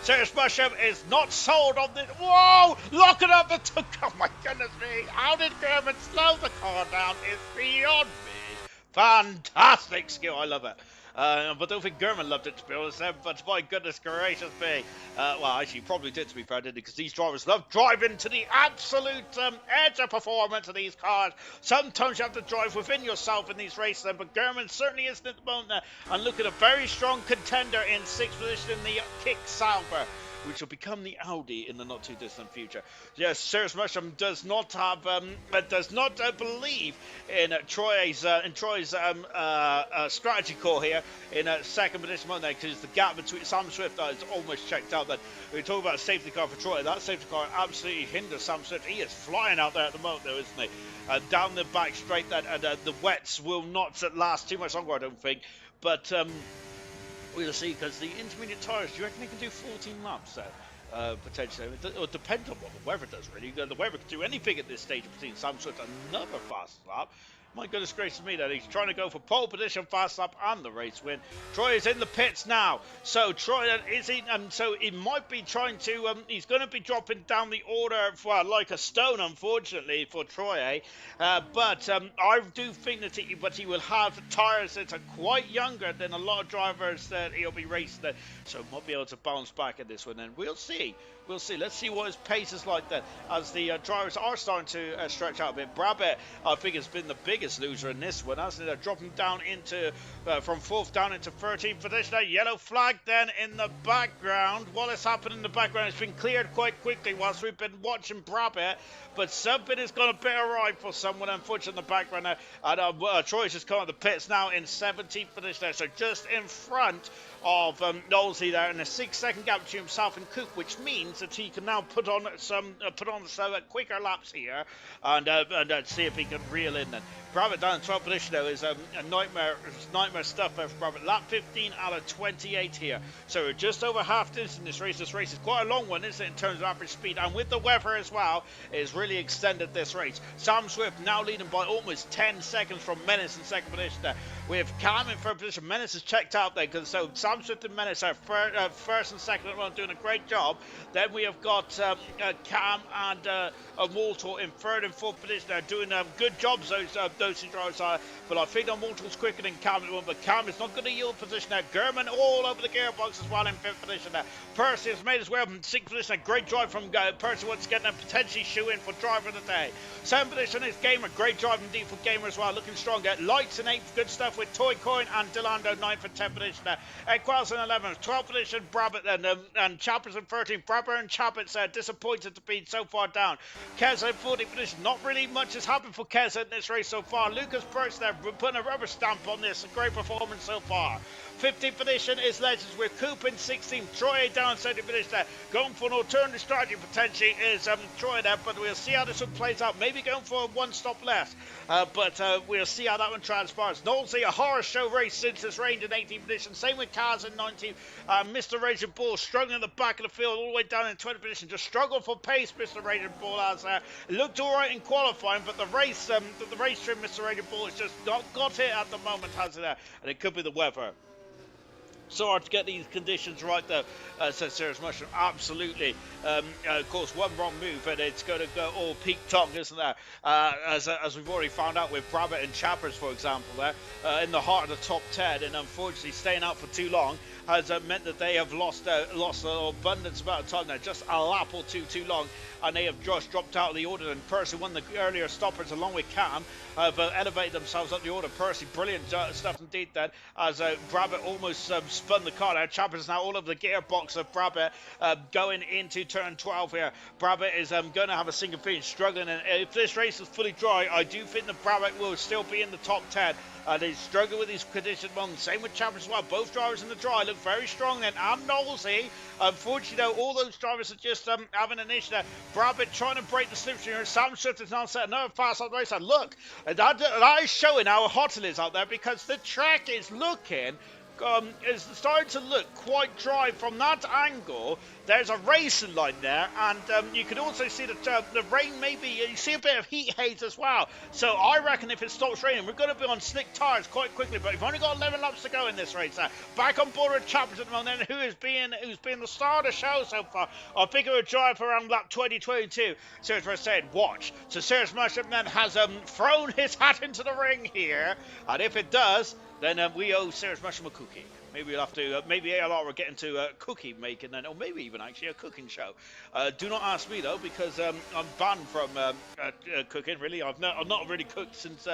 Serious Mushroom is not sold on this. Whoa! Locking up the... Oh my goodness me, how did Gurman slow the car down? It's beyond me. Fantastic skill, I love it. But I don't think Gurman loved it, to be honest, but my goodness gracious me. Well, actually, he probably did, to be fair, didn't he? Because these drivers love driving to the absolute edge of performance of these cars. Sometimes you have to drive within yourself in these races, but Gurman certainly isn't at the moment there. And look at a very strong contender in 6th position in the Kick Sauber, which will become the Audi in the not too distant future. Yes, Serious Mushroom does not have, believe in Troy's strategy core here in 2nd position there, because the gap between Sam Swift is almost checked out. That we talk about a safety car for Troy. That safety car absolutely hinders Sam Swift. He is flying out there at the moment, though, isn't he? Down the back straight, and the wets will not last too much longer, I don't think. But we'll see, because the intermediate tyres, do you reckon they can do 14 laps there? Potentially. It will depend on what the weather does, really. The weather can do anything at this stage of proceeding. Sam Swift, another fast lap. My goodness gracious me, that he's trying to go for pole position, fast lap, and the race win. Troy is in the pits now. So Troy is in, so he might be trying to, he's going to be dropping down the order for like a stone, unfortunately, for Troy, but I do think that he will have tyres that are quite younger than a lot of drivers that he'll be racing, so might be able to bounce back at this one, and we'll see. We'll see. Let's see what his pace is like then, as the drivers are starting to stretch out a bit. Brabham, I think, has been the biggest loser in this one, hasn't it? Dropping down into, from 4th down into 13th position. A yellow flag then in the background. What has happened in the background has been cleared quite quickly whilst we've been watching Brabham, but something has gone a bit awry for someone, unfortunately, in the background now. And Troy's just come out of the pits now in 17th position there, so just in front of Knowlesy there, and a 6-second gap between himself and Cook, which means that he can now put on some quicker laps here, and see if he can reel in then. Brabham down in 12th position though is a nightmare stuff there for Brabham. Lap 15 out of 28 here, so we're just over half distance in this race. This race is quite a long one, isn't it, in terms of average speed, and with the weather as well, it's really extended this race. Sam Swift now leading by almost 10 seconds from Menace in 2nd position there, with Cam in 3rd position. Menace is checked out there, because so Sam Swift and Menace are 1st and 2nd at the moment, doing a great job. Then we have got Cam and Walter in 3rd and 4th position. They're doing good jobs, those two drivers are, but I think Walter's quicker than Cam at the moment, but Cam is not going to yield position there. German all over the gearbox as well in 5th position there. Percy has made his way up in 6th position. A great drive from Percy once again, and potentially shoe in for driver of the day. 7th position is Gamer, great drive indeed for Gamer as well, looking stronger. Lights in 8th, good stuff with Toy Coin and Delando 9th and 10th position there. Equals in 11th, 12th position Brabham then, and Chappers in 13th. Brabham and Chappers disappointed to be so far down. Keza in 14th position. Not really much has happened for Keza in this race so far. Lucas Perks there putting a rubber stamp on this. A great performance so far. 15th position is Legends with Coop in 16th. Troy down 17th position there. Going for an alternative strategy potentially is Troy there, but we'll see how this one plays out. Maybe going for one stop less, but we'll see how that one transpires. Knowlesy, a horror show race since it's rained in 18th position. Same with Cars in 19th. Mr. Raging Bull struggling in the back of the field all the way down in 20th position. Just struggled for pace, Mr. Raging Bull has looked all right in qualifying, but the race trim, Mr. Raging Bull has just not got it at the moment, has it? And it could be the weather. So hard to get these conditions right though, says Serious Mushroom. Absolutely. Of course, one wrong move and it's going to go all peak tongue, isn't there? As we've already found out with Brabham and Chappers, for example, there in the heart of the top 10, and unfortunately staying out for too long has meant that they have lost an abundance amount of time there, just a lap or two too long, and they have just dropped out of the order. And Percy, one of the earlier stoppers, along with Cam, have elevated themselves up the order. Percy, brilliant stuff indeed then, as Brabham almost spun the car there. Chappers now all over the gearbox of Brabham going into turn 12 here. Brabham is going to have a single finish, struggling, and if this race is fully dry, I do think that Brabham will still be in the top 10. They struggle with these conditions. Same with Chappers as well. Both drivers in the dry look very strong then. And Knowlesy, unfortunately though, all those drivers are just having an issue there. Brabham trying to break the slipstream here. Sam Swift is now set another fast on the race. And look, that is showing how hot it is out there, because the track is looking is starting to look quite dry from that angle. There's a racing line there, and you can also see that the rain, maybe you see a bit of heat haze as well. So I reckon if it stops raining, we're going to be on slick tyres quite quickly. But we've only got 11 laps to go in this race. Back on board with Chappers at the moment, who's been the star of the show so far. I think it would drive around lap 20-22. Serious Mushroom saying, watch. So Serious Mushroom then has thrown his hat into the ring here, and if it does, then we owe Serious Mushroom a cookie. Maybe we'll have to, maybe ALR will get into cookie making then, or maybe even actually a cooking show. Do not ask me though, because I'm banned from cooking. Really, I've not really cooked since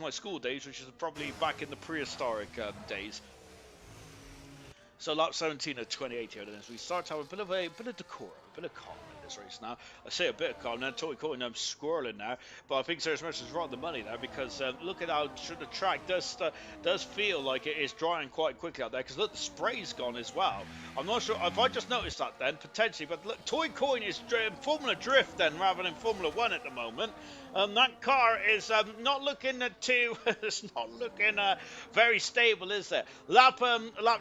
my school days, which is probably back in the prehistoric days. So lap 17 of 28 here, as we start to have a bit of decorum, a bit of calm in this race now. I say a bit of calm now. Toy Coin, I'm squirreling now, but I think Serious Mushroom is right on the money there, because look at how the track does feel like it is drying quite quickly out there. Because look, the spray's gone as well. I'm not sure if I just noticed that then potentially, but look, Toy Coin is Formula Drift then rather than Formula 1 at the moment. That car is not looking it's not looking very stable, is it? Lap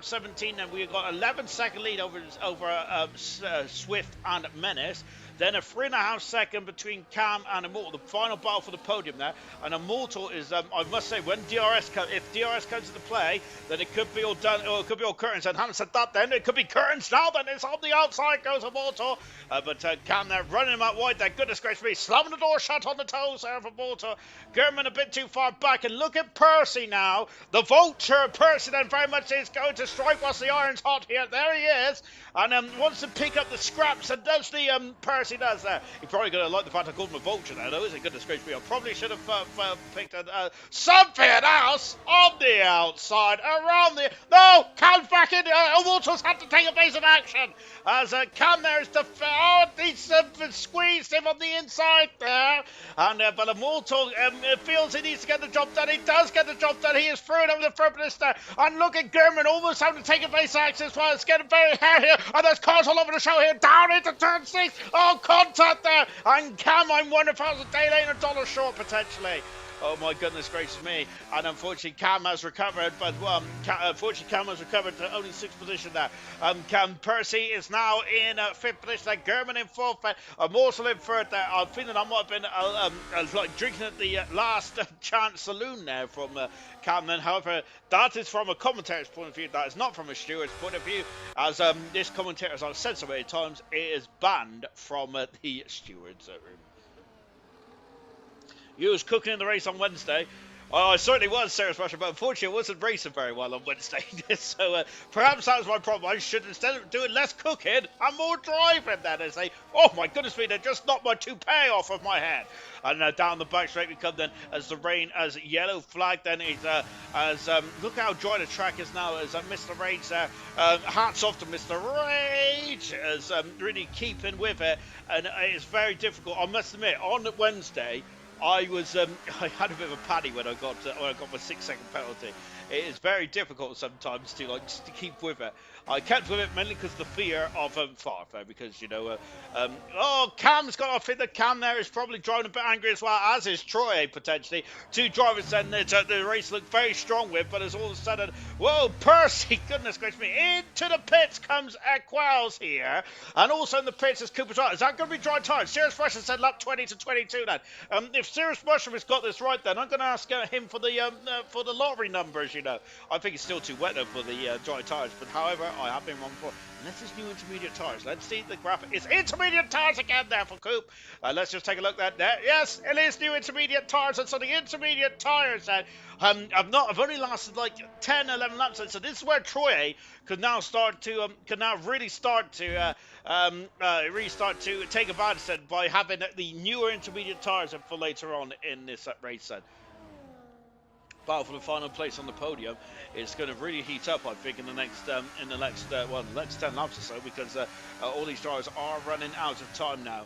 17, and we've got 11-second lead over Swift and Menace. DRS. Then a 3.5 second between Cam and Immortal. The final battle for the podium there. And Immortal is, I must say, when if DRS comes into play, then it could be all done, or it could be all curtains. And having said that, then it could be curtains now. Then it's on the outside goes Immortal. But Cam there running him out wide there. Goodness gracious me, slamming the door shut on the toes there for Immortal. German a bit too far back. And look at Percy now. The Vulture. Percy then very much is going to strike whilst the iron's hot here. There he is. And wants to pick up the scraps. And does the Percy does there. He's probably going to like the fact I called him a Vulture now, though, isn't it? Goodness gracious me. I probably should have picked something else on the outside. Around the... No! Cam's back in. Immortal's had to take a base of action. As Cam there is he's squeezed him on the inside there. And but Immortal feels he needs to get the job done. He does get the job done. He is through it over the front minister. And look at German almost having to take a base action as well. It's getting very hard here. And there's cars all over the show here. Down into turn 6. Oh, contact there. And Cam, I'm wondering if I was a day lane, $1 short potentially. Oh my goodness gracious me. And unfortunately Cam has recovered, but unfortunately Cam has recovered to only 6th position there. Percy is now in 5th position there. German in 4th. Immortal in 3rd there. I'm feeling I might have been like drinking at the last chance saloon there from Cam then. However, that is from a commentator's point of view. That is not from a steward's point of view. As this commentator, as I've said so many times, it is banned from the steward's room. You was cooking in the race on Wednesday. Oh, I certainly was, Serious Russia, but unfortunately I wasn't racing very well on Wednesday. So perhaps that was my problem. I should, instead of doing less cooking and more driving then, as they, oh my goodness me, they just knocked my toupee off of my head. And down the back straight we come then, as the rain, as yellow flag then is, look how dry the track is now, as Mr. Rage there, hats off to Mr. Rage, as really keeping with it, and it's very difficult, I must admit, on Wednesday, I had a bit of a paddy when I got my 6-second penalty. It is very difficult sometimes to just to keep with it. I kept with it mainly because of the fear of Farfare, because you know, Cam's got off in the Cam there is probably driving a bit angry as well, as is Troy potentially. Two drivers then the race looked very strong with, but as all of a sudden, whoa, Percy, goodness gracious me, into the pits comes Equals here, and also in the pits is Cooper's right. Is that going to be dry tyres? Serious Russian said lap 20 to 22 then. If Serious Russian has got this right, then I'm going to ask him for the lottery numbers. You know, I think it's still too wet though for the dry tyres, but however, I have been wrong before. And this is new intermediate tyres. Let's see the graphic. It's intermediate tyres again there for Coop. Let's just take a look at that. Yes, it is new intermediate tyres. And so the intermediate tyres then, I've only lasted like 10, 11 laps. So this is where Troy could now really start to take advantage then by having the newer intermediate tyres for later on in this race then. Battle for the final place on the podium. It's going to really heat up, I think, in the next 10 laps or so, because all these drivers are running out of time now.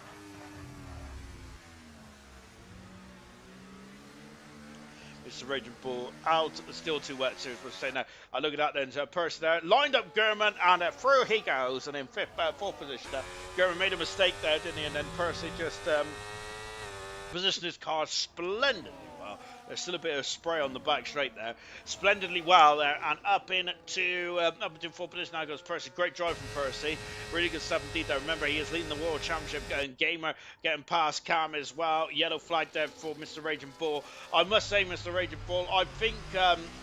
Mr. Raging Bull out, still too wet, Serious Rush saying now. I look at that then, Percy there, lined up German, and through he goes, and in 4th position there. German made a mistake there, didn't he? And then Percy just positioned his car splendidly well. There's still a bit of spray on the back straight there. Splendidly well there, and up into 4th position now goes Percy. Great drive from Percy. Really good stuff indeed there. Remember, he is leading the World Championship, and Gamer getting past Cam as well. Yellow flag there for Mr. Raging Bull. I must say, Mr. Raging Bull, I think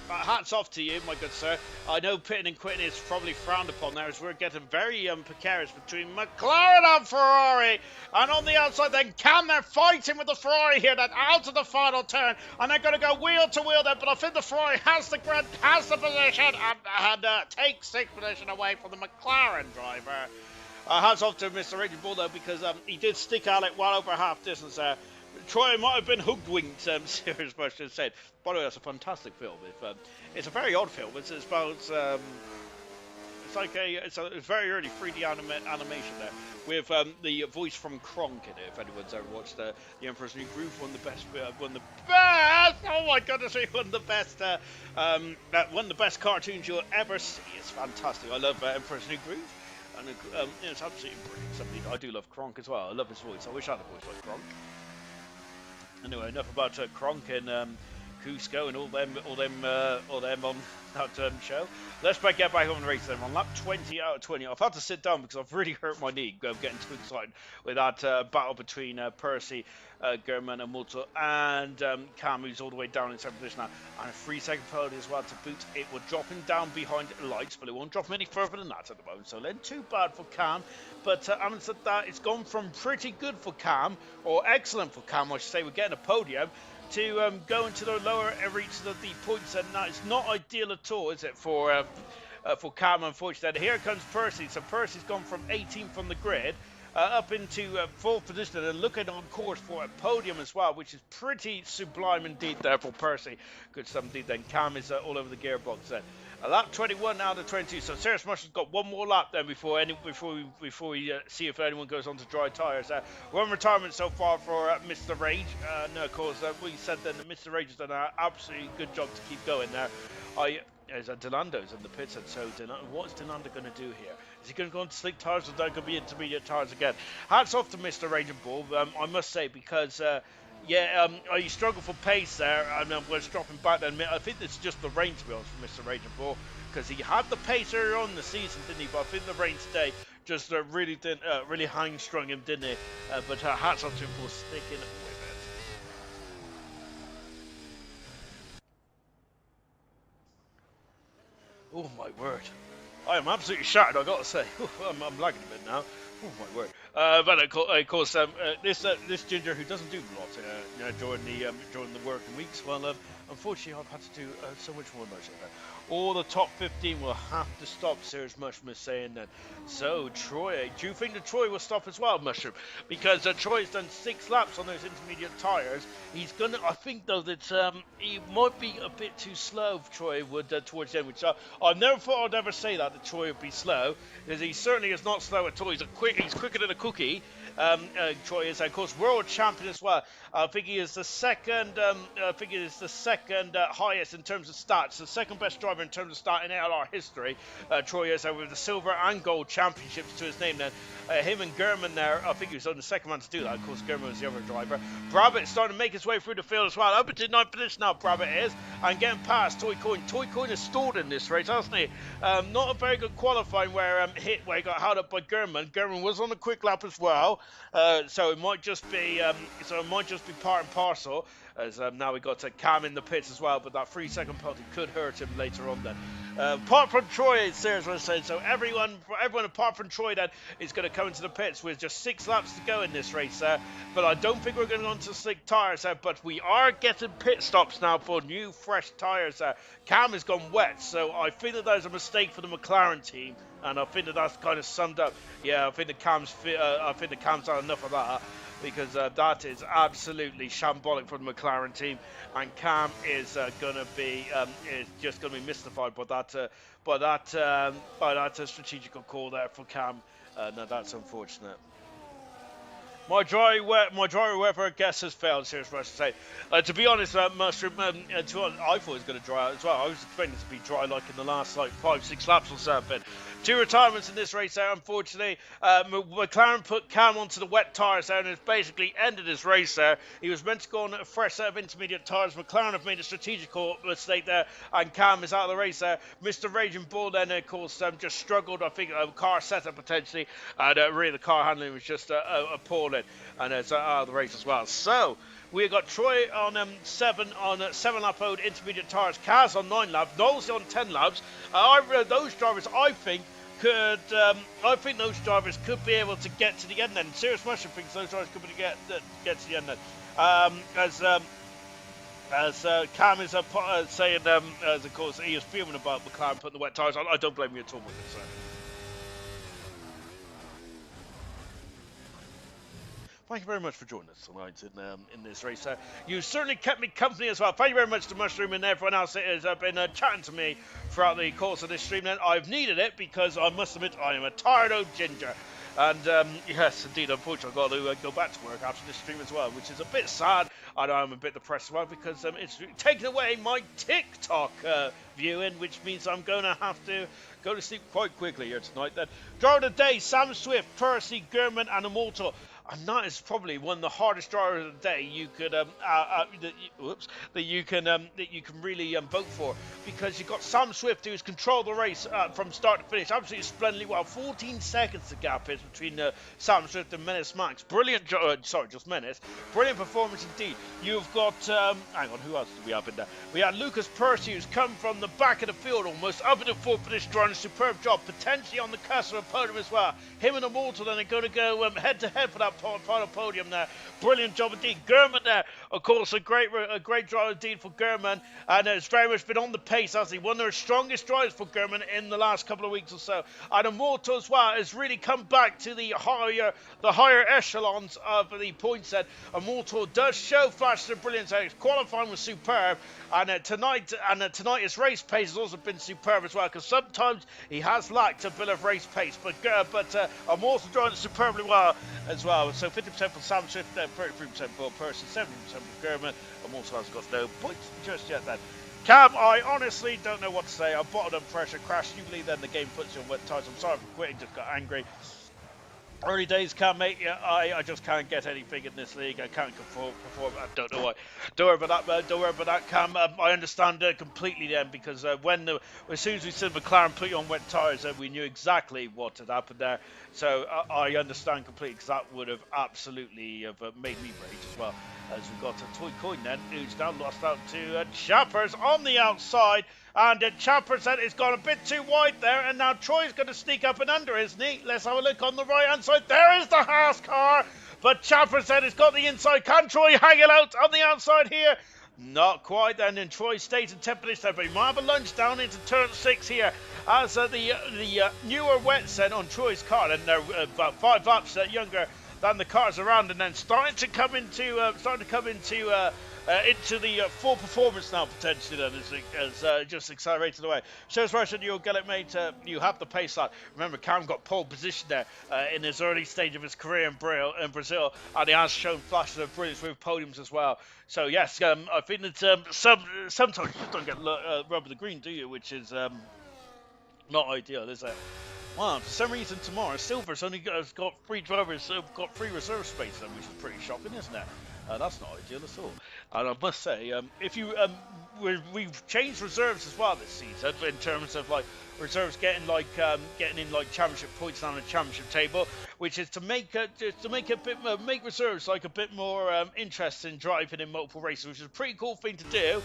hats off to you, my good sir. I know pitting and quitting is probably frowned upon there, as we're getting very precarious between McLaren and Ferrari. And on the outside then, Cam, they're fighting with the Ferrari here, then out of the final turn. And they're going to go wheel to wheel there, but I think the Ferrari has the position and takes 6th position away from the McLaren driver. Hats off to Mr. Raging Bull though, because he did stick at it well over half distance there. Troy might have been hoodwinked, Serious Russian said. By the way, that's a fantastic film. It's a very odd film. It's about it's a very early 3D animation there, with the voice from Kronk in it. If anyone's ever watched The Emperor's New Groove, one of the best. Oh my goodness, one of the best cartoons you'll ever see. It's fantastic. I love Emperor's New Groove, and it's absolutely brilliant. I do love Kronk as well. I love his voice. I wish I had a voice like Kronk. Anyway, enough about Kronk in Cusco and all them on that show. Let's get back on the race then. On lap 20 out of 20, I've had to sit down because I've really hurt my knee getting too excited with that battle between Percy, German and Multo, and Cam, who's all the way down in 7th position now, and a 3-second penalty as well to boot. It will drop him down behind lights, but it won't drop him any further than that at the moment. So then too bad for Cam, but having said that, it's gone from pretty good for Cam, or excellent for Cam, I should say. We're getting a podium to go into the lower reaches of the points, and that is not ideal at all, is it, for Cam, unfortunately. Here comes Percy. So Percy's gone from 18th on the grid up into 4th position and looking on course for a podium as well, which is pretty sublime indeed there for Percy. Good stuff indeed. Then Cam is all over the gearbox then. Lap 21 out of 22. So Serious Mushroom's got one more lap then before we see if anyone goes on to dry tyres. One retirement so far for Mr. Rage. No, of course, we said then that Mr. Rage has done an absolutely good job to keep going there. There's Delando's in the pits, and so what's Delando going to do here? Is he going to go on to slick tyres, or is that going to be intermediate tyres again? Hats off to Mr. Rage and Ball, I must say, because you struggle for pace there, and was dropping back then. I think it's just the rain, to be honest, for Mr. Rage and Ball, because he had the pace earlier on in the season, didn't he? But I think the rain today just really hang-strung him, didn't it? But hats off to him for sticking with it. Oh my word. I am absolutely shattered, I've got to say. I'm lagging a bit now. Oh my word. But of course, this Ginger, who doesn't do a lot during the working weeks, well, unfortunately I've had to do so much more much of that. All the top 15 will have to stop, Serious Mushroom is saying that. So, Troy, do you think that Troy will stop as well, Mushroom? Because Troy's done 6 laps on those intermediate tyres. He's going to, I think, though, that he might be a bit too slow, Troy, would towards the end. Which I never thought I'd ever say that Troy would be slow, because he certainly is not slow at all. He's quicker than a cookie. Troy is, of course, world champion as well. I think he is the second. Highest in terms of stats, the second best driver in terms of start in ALR history. Troy is with the silver and gold championships to his name. Then him and German there. I think he was on the second one to do that. Of course, German was the other driver. Brabbit starting to make his way through the field as well. Up to 9th position now. Brabbit is, and getting past Toy Coin. Toy Coin has stalled in this race, hasn't he? Not a very good qualifying where he got held up by German. German was on a quick lap as well. So it might just be part and parcel, as now we got Cam in the pits as well, but that 3-second penalty could hurt him later on then. Apart from Troy, Sarah's was saying, so everyone apart from Troy then is going to come into the pits with just 6 laps to go in this race, but I don't think we're going to go on to slick tyres, but we are getting pit stops now for new fresh tyres. Cam has gone wet, so I think that there's a mistake for the McLaren team, and I think that that's kind of summed up. Yeah, I think the Cam's had enough of that, because that is absolutely shambolic for the McLaren team, and Cam is just going to be mystified by that strategical call there for Cam. Now that's unfortunate. My dry weather guess has failed, Serious Mushroom say. To be honest, Mushroom, I thought it was going to dry out as well. I was expecting it to be dry like in the last 5-6 laps or something. 2 retirements in this race there, unfortunately. McLaren put Cam onto the wet tyres there, and it's basically ended his race there. He was meant to go on a fresh set of intermediate tyres. McLaren have made a strategical mistake there, and Cam is out of the race there. Mr. Raging Bull then, of course, just struggled. I think a car setup potentially, and really the car handling was just appalling, and it's out of the race as well. So we've got Troy on 7 lap old intermediate tyres, Kaz on 9 laps, Knowles on 10 laps. Those drivers, I think those drivers could be able to get to the end then. Serious Mushroom thinks those drivers could be get to the end then. As Cam is saying, as of course he is fuming about McLaren putting the wet tyres on. I don't blame you at all with it, so. Thank you very much for joining us tonight in this race. You certainly kept me company as well. Thank you very much to Mushroom and everyone else that has been chatting to me throughout the course of this stream. I've needed it because I must admit I am a tired old ginger. And yes, indeed, unfortunately, I've got to go back to work after this stream as well, which is a bit sad. I know I'm a bit depressed as well because it's taken away my TikTok viewing, which means I'm going to have to go to sleep quite quickly here tonight. Then driver of the day: Sam Swift, Percy, German, and Immortal. And that is probably one of the hardest drivers of the day you could that you can really vote for, because you've got Sam Swift, who's controlled the race from start to finish absolutely splendidly well. 14 seconds the gap is between Sam Swift and Menace Max. Brilliant, just Menace. Brilliant performance indeed. You've got hang on, who else did we have in there? We had Lucas Percy, who's come from the back of the field almost up into fourth position, drawing a superb job, potentially on the cusp of a podium as well. Him and Immortal then are going to go head to head for that final podium there. Brilliant job indeed. German there, of course, a great drive indeed for German, and has very much been on the pace, has he? One of the strongest drives for German in the last couple of weeks or so. And Immortal as well has really come back to the higher echelons of the point set. Immortal does show flashes of brilliance. Qualifying was superb, and tonight his race pace has also been superb as well, because sometimes he has lacked a bit of race pace, but Immortal driving superbly well as well. So 50% for Sam Swift, 33% for Person, 70% for German. Immortal has got no points just yet then. Cam, I honestly don't know what to say. I bottled up pressure, crashed usually, then the game puts you on wet tires. I'm sorry for quitting, just got angry. Early days, Cam, mate. Yeah, I just can't get anything in this league. I can't perform. I don't know why. Don't worry about that, man. Don't worry about that, Cam. I understand completely then, because as soon as we said McLaren put you on wet tyres, we knew exactly what had happened there. So I understand completely, because that would have absolutely made me rage as well. As we've got a Toy Coin then, who's now lost out to Chappers on the outside. And Chappers said it's gone a bit too wide there, and now Troy's going to sneak up and under, isn't he? Let's have a look on the right-hand side. There is the Haas car, but Chappers said it's got the inside. Can Troy hang it out on the outside here? Not quite then, and Troy stays in 10th position, but he might have a lunge down into turn 6 here, as the newer wet set on Troy's car, and they're about 5 laps younger than the cars around, and then starting to come into the full performance now, potentially, then, as just accelerated away. Shows Russian, you'll get it, mate. You have the pace line. Remember, Cam got pole position there in his early stage of his career in Brazil, and he has shown flashes of brilliance with podiums as well. So, yes, I think that sometimes you don't get rubber the green, do you? Which is not ideal, is it? Well, for some reason tomorrow, Silver's only got 3 drivers, got 3 reserve spaces, which is pretty shocking, isn't it? That's not ideal at all. And I must say, we've changed reserves as well this season, in terms of like reserves getting in like championship points on the championship table, which is to make reserves like a bit more interesting driving in multiple races, which is a pretty cool thing to do.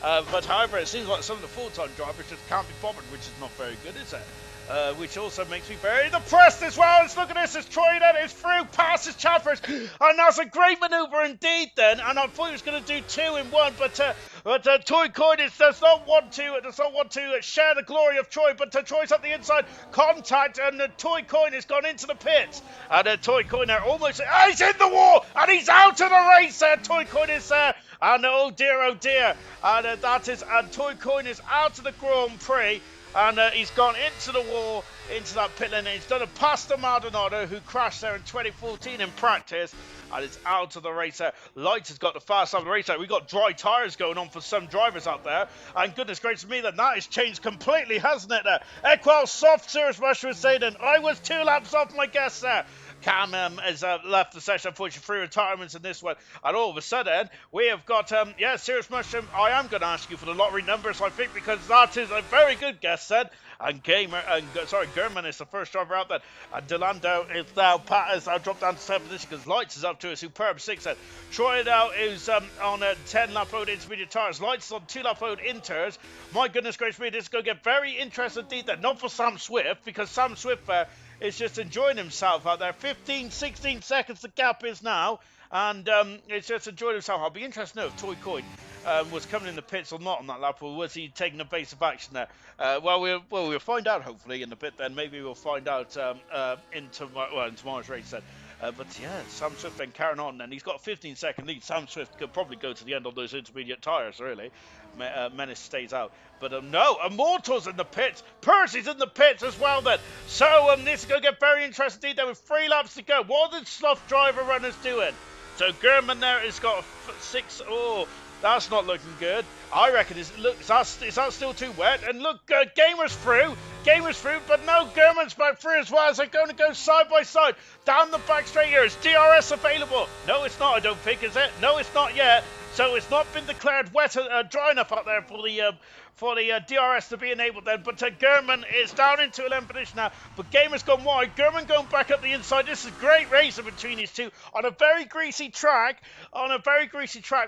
But however, it seems like some of the full-time drivers just can't be bothered, which is not very good, is it? Which also makes me very depressed as well. Let's look at this. It's Troy that is through, passes Chappers, and that's a great manoeuvre indeed then. And I thought he was going to do 2 in 1, but Toy Coin does not want to share the glory of Troy. But Troy's at the inside, contact, and Toy Coin has gone into the pits. And Toy Coin there almost, he's in the wall, and he's out of the race there. Toy Coin is there. And oh dear, and Toy Coin is out of the Grand Prix. And he's gone into the wall, into that pit lane, and he's done a Pastor Maldonado, who crashed there in 2014 in practice, and it's out of the race there. Lights has got the fast side of the race there. We've got dry tyres going on for some drivers out there, and goodness gracious me, that has changed completely, hasn't it there? Equal soft serious rush was saying, and I was 2 laps off my guess there. Cam has left the session, unfortunately, 3 retirements in this one, and all of a sudden we have got Serious Mushroom. I am going to ask you for the lottery numbers, I think, because that is a very good guess then. And German is the first driver out there, and Delando is now dropped down to 7th position, because Lights is up to a superb 6th then. Troy now is on a 10 lap road intermediate tyres. Lights is on 2 lap road inters. My goodness gracious me, this is going to get very interesting indeed then. Not for Sam Swift, because Sam Swift is just enjoying himself out there. 15, 16 seconds the gap is now, and it's just enjoying himself. I'll be interested to know if Toy Coin was coming in the pits or not on that lap, or was he taking a base of action there? We'll find out hopefully in a bit then. Maybe we'll find out in tomorrow's race then. But yeah, Sam Swift then carrying on, and he's got a 15-second lead. Sam Swift could probably go to the end on those intermediate tyres, really. Menace stays out. But no, Immortal's in the pits. Percy's in the pits as well then. So this is going to get very interesting indeed then, with 3 laps to go. What are the sloth driver runners doing? So German there has got 6. Oh, That's not looking good. I reckon is that still too wet? And look, Gamer's through. Gamer's through, but no, German's back through as well. So they're going to go side by side down the back straight here. Is DRS available? No, it's not. I don't think, is it? No, it's not yet. So it's not been declared wet, dry enough out there for the DRS to be enabled then. But German is down into 11th position now. But Gamer's gone wide. German going back up the inside. This is a great race between these two on a very greasy track.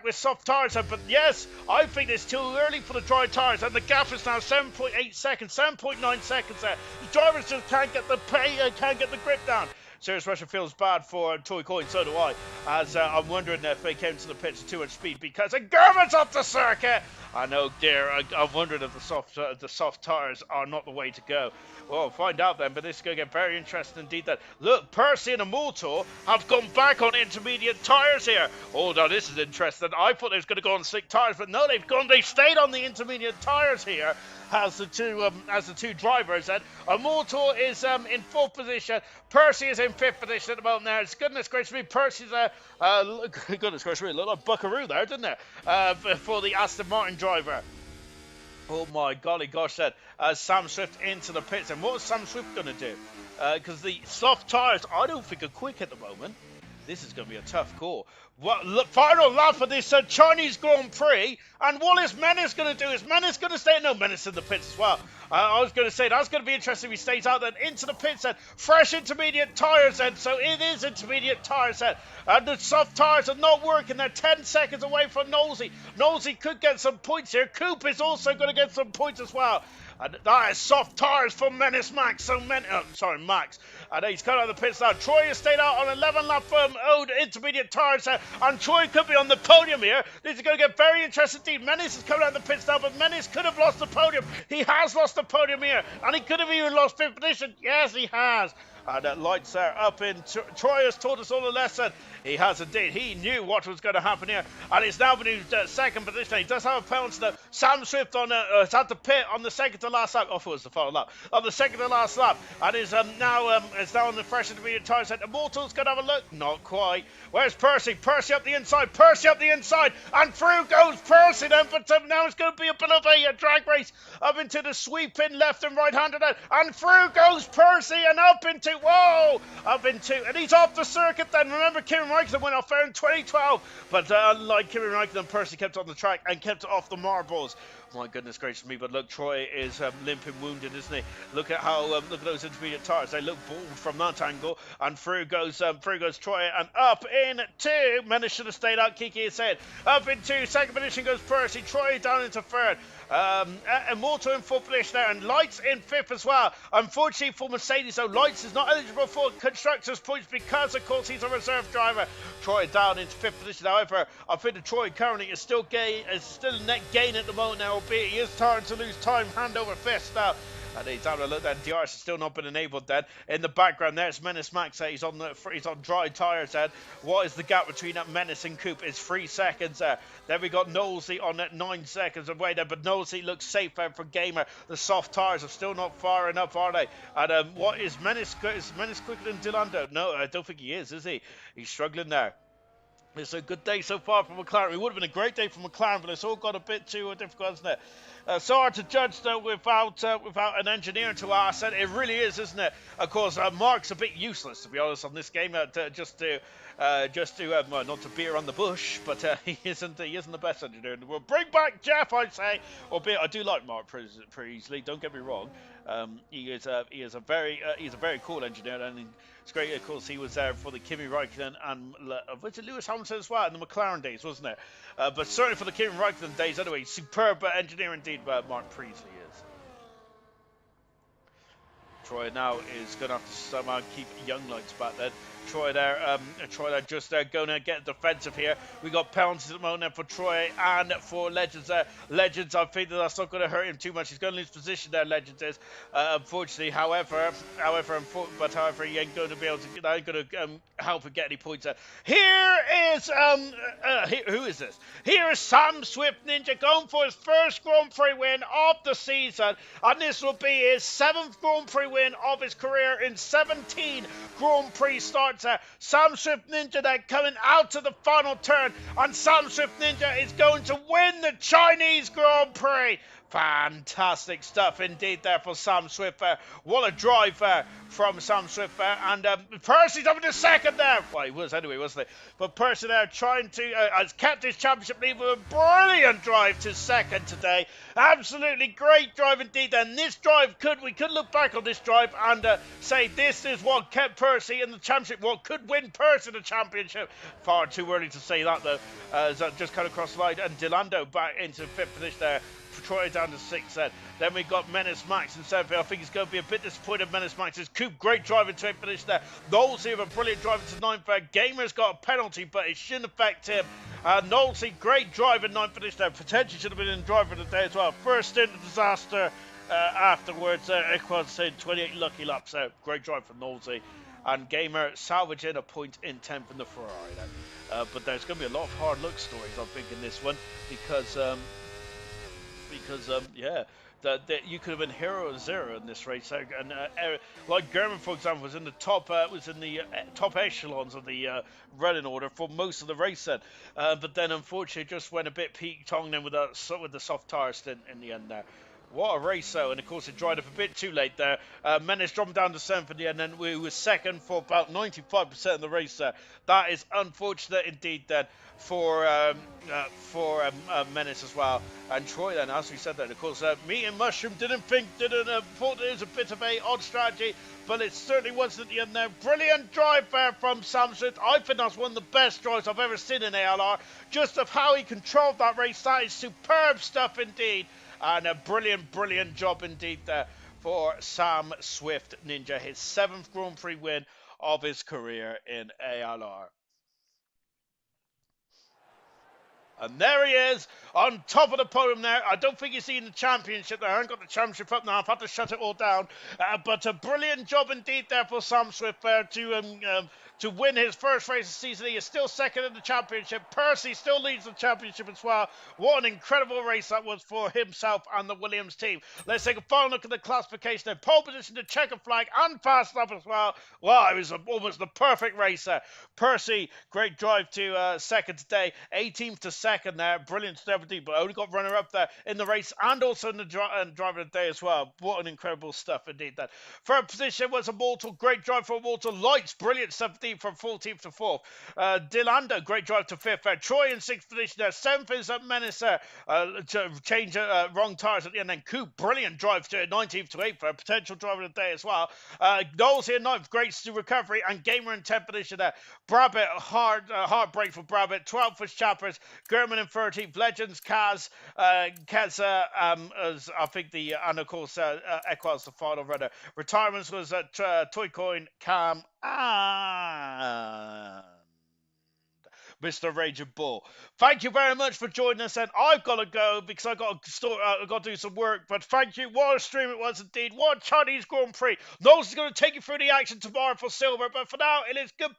With soft tyres. But yes, I think it's too early for the dry tyres. And the gap is now 7.8 seconds, 7.9 seconds there. The drivers just can't get the grip down. Serious Russia feels bad for Toy Coin, so do I, as I'm wondering if they came to the pits at too much speed because German's off the circuit. I know, dear. I'm wondering if the soft tires are not the way to go. Well, we'll find out then, but this is going to get very interesting indeed. That look, Percy and Immortal have gone back on intermediate tires here. Oh, now this is interesting. I thought they was going to go on slick tires, but no, they've stayed on the intermediate tires here. As the two drivers, and Immortal is in 4th position. Percy is in 5th position at the moment. Now, it's goodness gracious me, Percy's goodness gracious me, look like Buckaroo there, didn't it? For the Aston Martin driver. Oh my golly gosh, then Sam Swift into the pits, and what is Sam Swift going to do? Because the soft tyres, I don't think are quick at the moment. This is going to be a tough call. Well, look, final lap for this Chinese Grand Prix. And what is Menace going to do? Is Menace going to stay? No, Menace in the pits as well. I was going to say, that's going to be interesting if he stays out then. Into the pits then. Fresh intermediate tyres then. So it is intermediate tyres then. And the soft tyres are not working. They're 10 seconds away from Nosey. Nosey could get some points here. Coop is also going to get some points as well. And that is soft tyres for Menace Max. Max. And he's cut out the pits now. Troy has stayed out on 11 lap intermediate tyres. And Troy could be on the podium here. This is going to get very interesting indeed. Menace is coming out the pits now, but Menace could have lost the podium. He has lost the podium here. And he could have even lost 5th position. Yes, he has. And lights there up in. Troy has taught us all a lesson. He has indeed. He knew what was going to happen here. And it's now been in 2nd position. He does have a penalty now. Sam Swift is at the pit on the 2nd to last lap. Oh, it was the final lap. On the 2nd to last lap. And is now on the fresh intermediate tyre set. Immortal's going to have a look. Not quite. Where's Percy? Percy up the inside. Percy up the inside. And through goes Percy then. But now it's going to be a bit of a drag race up into the sweeping left and right-handed end. And through goes Percy and up into. Whoa! Up into. And he's off the circuit then. Remember, Kimi Raikkonen went off there in 2012. But unlike Kimi Raikkonen, Percy kept on the track and kept off the marbles. My goodness gracious me, but look, Troy is limp and wounded, isn't he? Look at how, look at those intermediate tyres. They look bald from that angle. And through goes Troy and up into, Menace should have stayed out, Kiki is saying. Up into 2nd position goes Percy. Troy down into 3rd. Immortal in 4th position there, and Lights in 5th as well. Unfortunately for Mercedes, though, Lights is not eligible for constructors' points because, of course, he's a reserve driver. Troy down into 5th position. However, I think that Troy currently is still a net gain at the moment now, albeit he is starting to lose time hand over fist now. And he's having a look then. DRS has still not been enabled then. In the background there's Menace Max. He's on dry tyres then. What is the gap between that Menace and Coop? It's 3 seconds there. Then we got Nosey on at 9 seconds away there. But Nosey looks safe there for Gamer. The soft tyres are still not far enough, are they? And what is Menace? Is Menace quicker than Dilando? No, I don't think he is he? He's struggling there. It's a good day so far for McLaren. It would have been a great day for McLaren, but it's all got a bit too difficult, hasn't it? So hard to judge, though, without an engineer to our set. It really is, isn't it? Of course, Mark's a bit useless, to be honest, on this game. Just to well, not to beat around the bush, but he isn't the best engineer in the world. Bring back Jeff, I'd say. Albeit I do like Mark pretty easily. Don't get me wrong. He is a very cool engineer, and it's great. Of course, he was there for the Kimi Raikkonen and was it Lewis Hamilton as well in the McLaren days, wasn't it? But certainly for the Kimi Raikkonen days, anyway, superb engineer indeed. Mark Priestley is. Troy now is going to have to somehow keep Young Lights back then. Troy there just going to get defensive here. We got penalties at the moment for Troy and for Legends there. Legends, I think that's not going to hurt him too much. He's going to lose position there, Legends is. Unfortunately, however, he ain't going to be able to, ain't going to help him get any points there. Here is, who is this? Here is Sam Swift Ninja going for his first Grand Prix win of the season. And this will be his 7th Grand Prix win of his career in 17 Grand Prix starts. starts. Sam Swift Ninja there coming out to the final turn, and Sam Swift Ninja is going to win the Chinese Grand Prix. Fantastic stuff indeed there for Sam Swift. What a drive from Sam Swift there. And Percy's up in the second there. Well, he was anyway, wasn't he? But Percy there trying to, has kept his championship lead with a brilliant drive to second today. Absolutely great drive indeed. And this drive we could look back on this drive and say this is what kept Percy in the championship, what could win Percy the championship. Far too early to say that though, as just kind of crossed the line. And Delando back into fifth position there. Troy down to sixth then we got Menace Max in seventh. I think he's going to be a bit disappointed. Menace Max is Coop, great drive into eighth position there. Knowles here, a brilliant drive into ninth there. Gamer's got a penalty, but it shouldn't affect him. Knowles, great drive in ninth position there. Potentially should have been in driver of the day as well. First in the disaster afterwards. Equans saying 28 lucky laps. Great drive from Knowles. And Gamer salvaging a point in 10th in the Ferrari. But there's going to be a lot of hard luck stories, I think, in this one because yeah, that you could have been hero or zero in this race. And like German, for example, was in the top top echelons of the running order for most of the race then. But then unfortunately just went a bit Pete Tong then with the soft tire stint in the end there. What a race, though, and of course it dried up a bit too late there. Menace dropped down to 7th in the end, and we were second for about 95% of the race there. That is unfortunate indeed then for Menace as well. And Troy then, as we said then, of course, me and Mushroom thought it was a bit of a odd strategy, but it certainly wasn't at the end there. Brilliant drive there from Sam Swift. I think that's one of the best drives I've ever seen in ALR. Just of how he controlled that race, that is superb stuff indeed. And a brilliant job indeed there for Sam Swift Ninja. His 7th Grand Prix win of his career in ALR. And there he is, on top of the podium there. I don't think he's seen the championship there. I haven't got the championship up now. I've had to shut it all down. But a brilliant job indeed there for Sam Swift there to win his first race of the season. He is still second in the championship. Percy still leads the championship as well. What an incredible race that was for himself and the Williams team. Let's take a final look at the classification there. Pole position to checker flag and fast up as well. Wow, it was almost the perfect race there. Percy, great drive to second today. 18th to second there. Brilliant stuff indeed, but only got runner up there in the race and also in the driver of the day as well. What an incredible stuff indeed that. Third position was a Mortal. Great drive for a Mortal. Lights, brilliant stuff indeed from 14th to 4th. Dilanda, great drive to 5th. Troy in 6th position there. 7th is Menace to change wrong tyres at the end. Then Coop, brilliant drive to 19th to 8th. Potential driver of the day as well. Knowles here 9th, great Recovery, and Gamer in 10th position there. Brabbit, hard break for Brabbit. 12th was Chappers. German in 13th. Legends, Kaz, Keza, as I think and of course Equals the final runner. Retirements was Toycoin, Cam, and Mr. Ranger Bull. Thank you very much for joining us, and I've got to go because I've got to do some work. But thank you. What a stream it was indeed. What a Chinese Grand Prix. Knowles is going to take you through the action tomorrow for silver, but for now, it is good.